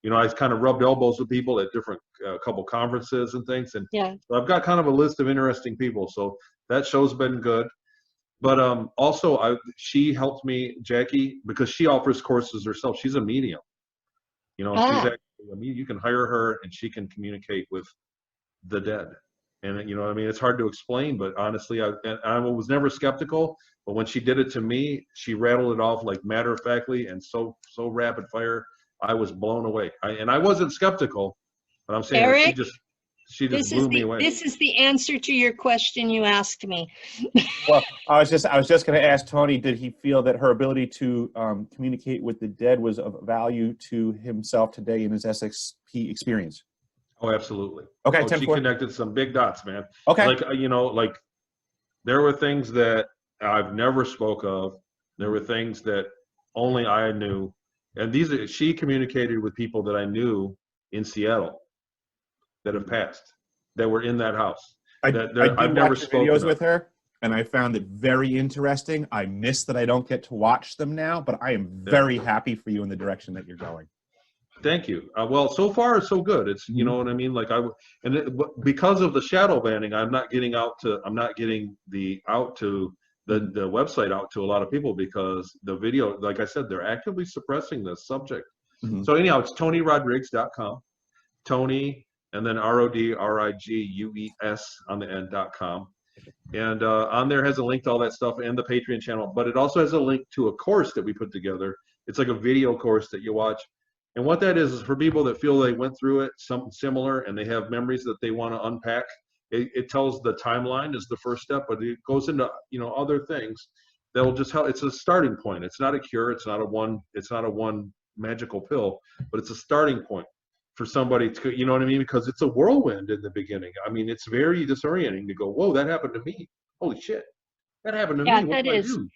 You know, I kind of rubbed elbows with people at different couple conferences and things. And so I've got kind of a list of interesting people. So that show's been good. But also she helped me, Jackie, because she offers courses herself. She's a medium. You know, she's actually, you can hire her and she can communicate with the dead. And you know what I mean? It's hard to explain, but honestly, I was never skeptical. But when she did it to me, she rattled it off like matter-of-factly and so rapid fire. I was blown away. I wasn't skeptical, but I'm saying Eric, she just blew me away. This is the answer to your question you asked me. Well, I was just going to ask Tony, did he feel that her ability to communicate with the dead was of value to himself today in his SXP experience? Oh, absolutely. Okay, she connected some big dots, man. Okay. Like there were things that I've never spoke of. There were things that only I knew. And she communicated with people that I knew in Seattle that have passed, that were in that house. I've never spoken videos with her, and I found it very interesting. I miss that I don't get to watch them now, but I am very happy for you in the direction that you're going. Thank you. Well, so far so good. It's you know what I mean. Like because of the shadow banning, I'm not getting the website out to a lot of people, because the video, like I said, they're actively suppressing this subject. So anyhow, it's TonyRodrigues.com. Tony and then RODRIGUES on the end.com. And on there has a link to all that stuff and the Patreon channel, but it also has a link to a course that we put together. It's like a video course that you watch. And what that is for people that feel they went through it, something similar, and they have memories that they want to unpack. It tells the timeline is the first step, but it goes into other things that will just help. It's a starting point. It's not a cure. It's not a one magical pill, but it's a starting point for somebody to, you know what I mean? Because it's a whirlwind in the beginning. I mean, it's very disorienting to go, whoa, that happened to me. Holy shit, that happened to me. What did I do?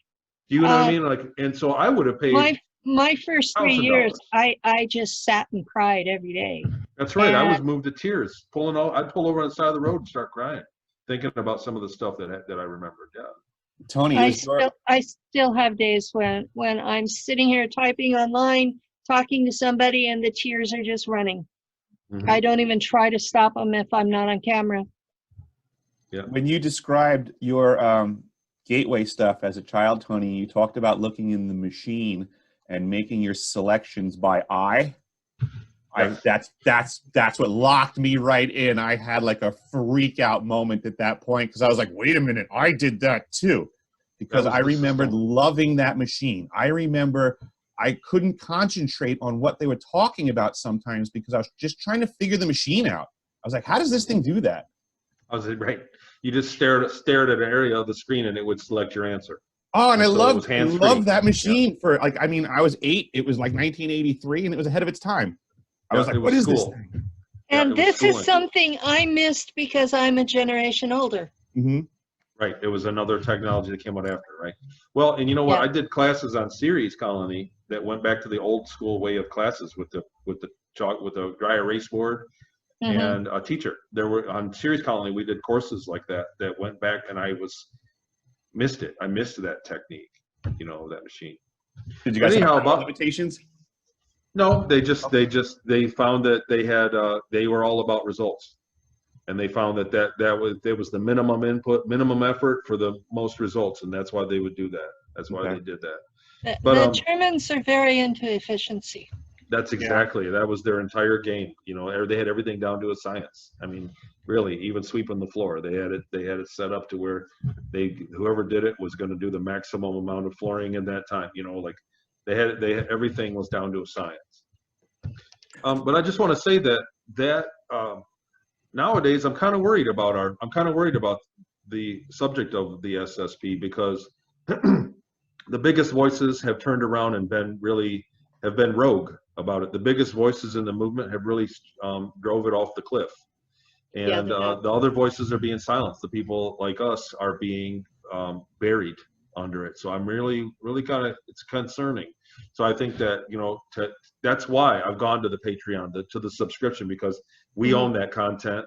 Do you know what I mean? Like, and so I would have paid. My first 3 years, I just sat and cried every day. That's right. I was moved to tears. I'd pull over on the side of the road and start crying, thinking about some of the stuff that I remembered. Yeah. Tony, I still have days when I'm sitting here typing online, talking to somebody, and the tears are just running. I don't even try to stop them if I'm not on camera. When you described your gateway stuff as a child, Tony, you talked about looking in the machine and making your selections by eye. Yes. That's what locked me right in. I had like a freak out moment at that point because I was like, wait a minute, I did that too. Because I remembered loving that machine. I remember I couldn't concentrate on what they were talking about sometimes because I was just trying to figure the machine out. I was like, how does this thing do that? I was right. You just stared at an area of the screen and it would select your answer. Oh, and I so loved that machine for like, I mean, I was 8. It was like 1983 and it was ahead of its time. I was like, what is this thing? And this is something I missed because I'm a generation older. Mm-hmm. Right. It was another technology that came out after, right? Well, and you know what? I did classes on Series Colony that went back to the old school way of classes with the dry erase board and a teacher. There were on Series Colony, we did courses like that went back, and I missed it. I missed that technique, that machine. Did you guys have limitations? No, they found that they were all about results. And they found that was the minimum input, minimum effort for the most results, and that's why they would do that. That's why they did that. The Germans are very into efficiency. That's exactly that was their entire game. They had everything down to a science. I mean, really, even sweeping the floor, they had it set up to where whoever did it was going to do the maximum amount of flooring in that time. Like everything was down to a science. But I just want to say that. Nowadays, I'm kind of worried about the subject of the SSP because the biggest voices have turned around and been rogue about it. The biggest voices in the movement have really drove it off the cliff, and the other voices are being silenced. The people like us are being buried under it. So I'm really it's concerning. So I think that that's why I've gone to the Patreon, to the subscription, because we own that content,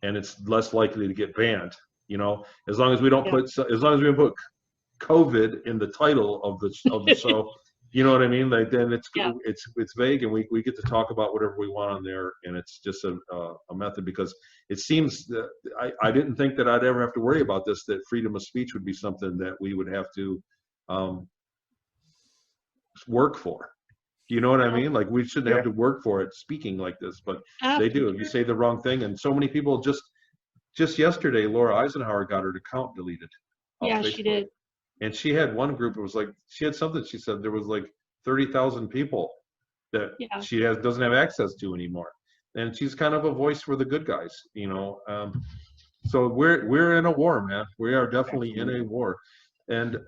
and it's less likely to get banned. As long as we don't put COVID in the title of the show, you know what I mean? Like then it's vague, and we get to talk about whatever we want on there, and it's just a method because it seems that I didn't think that I'd ever have to worry about this. That freedom of speech would be something that we would have to work for. You know what I mean? Like we shouldn't have to work for it speaking like this, but they do. You say the wrong thing, and so many people just yesterday, Laura Eisenhower got her account deleted. Yeah, she did. And she had one group. It was like she had something. She said there was like 30,000 people that she doesn't have access to anymore, and she's kind of a voice for the good guys. So we're in a war, man. We are definitely in a war, and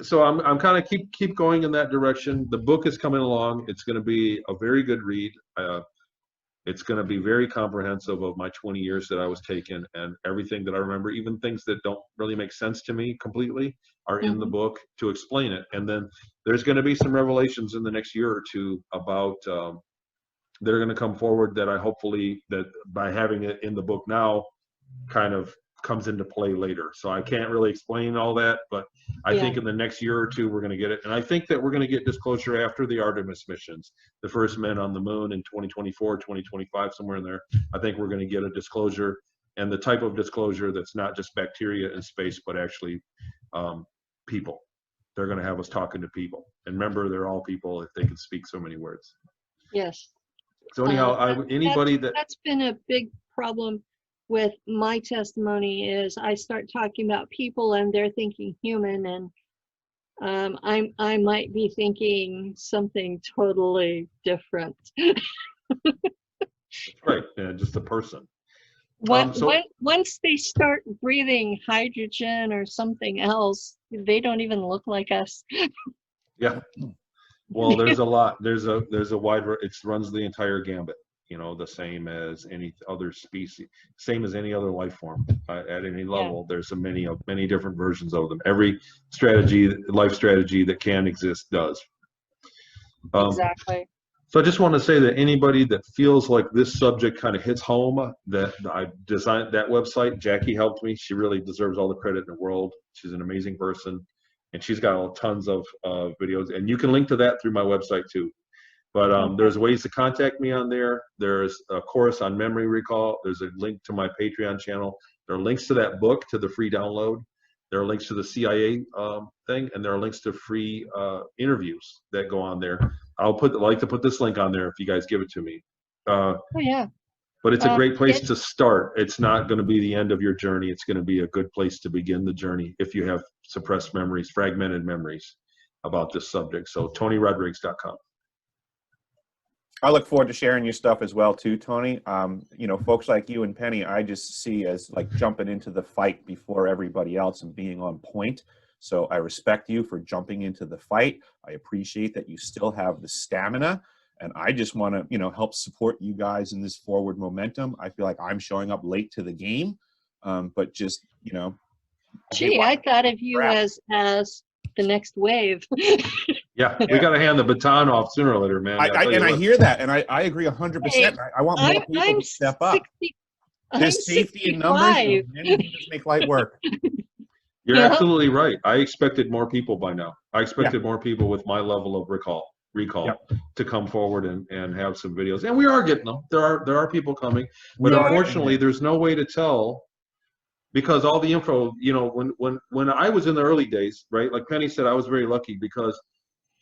so I'm kind of keep going in that direction. The book is coming along. It's going to be a very good read. It's going to be very comprehensive of my 20 years that I was taking, and everything that I remember, even things that don't really make sense to me completely, are in the book to explain it. And then there's going to be some revelations in the next year or two about that are going to come forward that I hopefully that by having it in the book now kind of comes into play later. So I can't really explain all that, but I think in the next year or two we're going to get it. And I think that we're going to get disclosure after the Artemis missions, the first men on the moon in 2024, 2025, somewhere in there. I think we're going to get a disclosure, and the type of disclosure that's not just bacteria in space, but actually people. They're going to have us talking to people. And remember, they're all people if they can speak so many words. Yes. So anyhow, that's been a big problem with my testimony is I start talking about people and they're thinking human, and I might be thinking something totally different. Right, yeah, just a person. Once they start breathing hydrogen or something else, they don't even look like us. Yeah. Well, there's a lot. There's a wide. It runs the entire gambit. The same as any other species, same as any other life form at any level. There's many different versions of them. Every life strategy that can exist does. Exactly. So I just want to say that anybody that feels like this subject kind of hits home, that I designed that website. Jackie helped me. She really deserves all the credit in the world. She's an amazing person, and she's got tons of videos. And you can link to that through my website too. But there's ways to contact me on there. There's a course on memory recall. There's a link to my Patreon channel. There are links to that book, to the free download. There are links to the CIA thing, and there are links to free interviews that go on there. I'd like to put this link on there if you guys give it to me. Oh yeah. But it's a great place to start. It's not going to be the end of your journey. It's going to be a good place to begin the journey if you have suppressed memories, fragmented memories about this subject. So TonyRodrigues.com. I look forward to sharing your stuff as well too, Tony. You know, folks like you and Penny, I just see as like jumping into the fight before everybody else and being on point. So I respect you for jumping into the fight. I appreciate that you still have the stamina. And I just want to, you know, help support you guys in this forward momentum. I feel like I'm showing up late to the game, but just, you know. Gee, I thought of you as the next wave. Yeah, we got to hand the baton off sooner or later, man. I hear that, and I agree 100%. Hey, I want more people to step up. There's safety in numbers, and many just make light work. You're absolutely right. I expected more people by now. I expected more people with my level of recall to come forward and have some videos, and we are getting them. There are people coming, but unfortunately, there's no way to tell. Because all the info, you know, when I was in the early days, right, like Penny said, I was very lucky because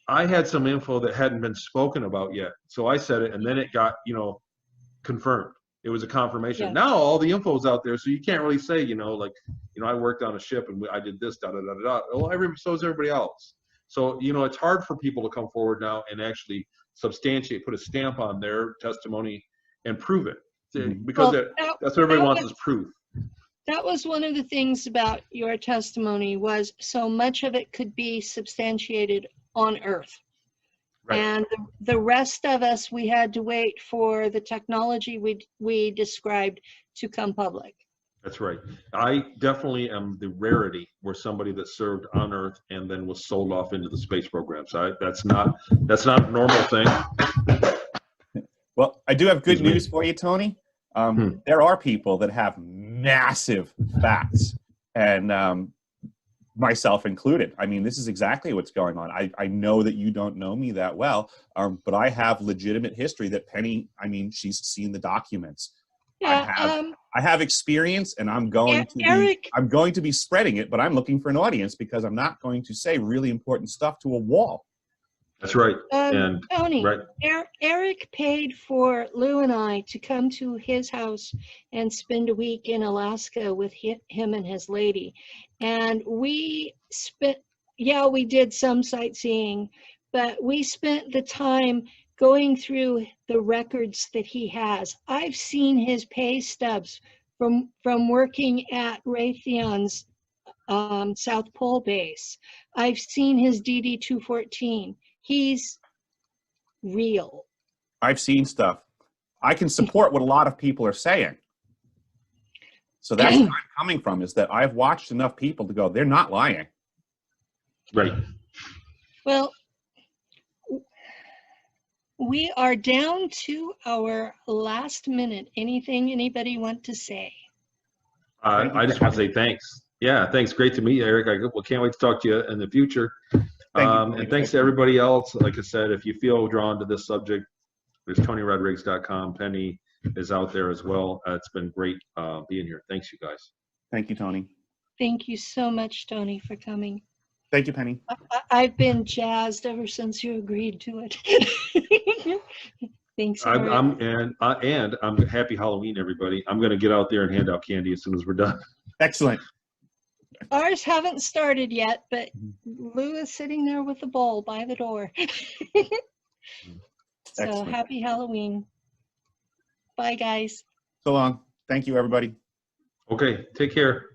I had some info that hadn't been spoken about yet. So I said it, and then it got, you know, confirmed. It was a confirmation. Yeah. Now all the info's out there, so you can't really say, you know, like, you know, I worked on a ship and I did this, da da da da. Well, so is everybody else. So, you know, it's hard for people to come forward now and actually substantiate, put a stamp on their testimony and prove it. Because that's what everybody wants is proof. That was one of the things about your testimony, was so much of it could be substantiated on Earth. Right. And the rest of us, we had to wait for the technology we described to come public. That's right. I definitely am the rarity where somebody that served on Earth and then was sold off into the space program. So that's not a normal thing. Well, I do have good news for you, Tony. There are people that have massive facts, and myself included. I mean, this is exactly what's going on. I know that you don't know me that well, but I have legitimate history that Penny, I mean, she's seen the documents. Yeah, I have experience, and I'm going to be spreading it, but I'm looking for an audience because I'm not going to say really important stuff to a wall. That's right. Tony, right. Eric paid for Lou and I to come to his house and spend a week in Alaska with him and his lady. And we did some sightseeing, but we spent the time going through the records that he has. I've seen his pay stubs from working at Raytheon's South Pole base. I've seen his DD-214. He's real. I've seen stuff. I can support what a lot of people are saying. So that's where I'm coming from, is that I've watched enough people to go, they're not lying. Right. Well, we are down to our last minute. Anything anybody want to say? I just want to say thanks. Yeah, thanks. Great to meet you, Eric. I can't wait to talk to you in the future. And thanks to everybody else. Like I said, if you feel drawn to this subject, there's TonyRodrigues.com. Penny is out there as well. It's been great being here. Thanks, you guys. Thank you, Tony. Thank you so much, Tony, for coming. Thank you, Penny. I've been jazzed ever since you agreed to it. Thanks. And I'm happy Halloween, everybody. I'm going to get out there and hand out candy as soon as we're done. Excellent. Ours haven't started yet, but Lou is sitting there with the bowl by the door. So Excellent. Happy Halloween. Bye, guys. So long. Thank you, everybody. Okay, take care.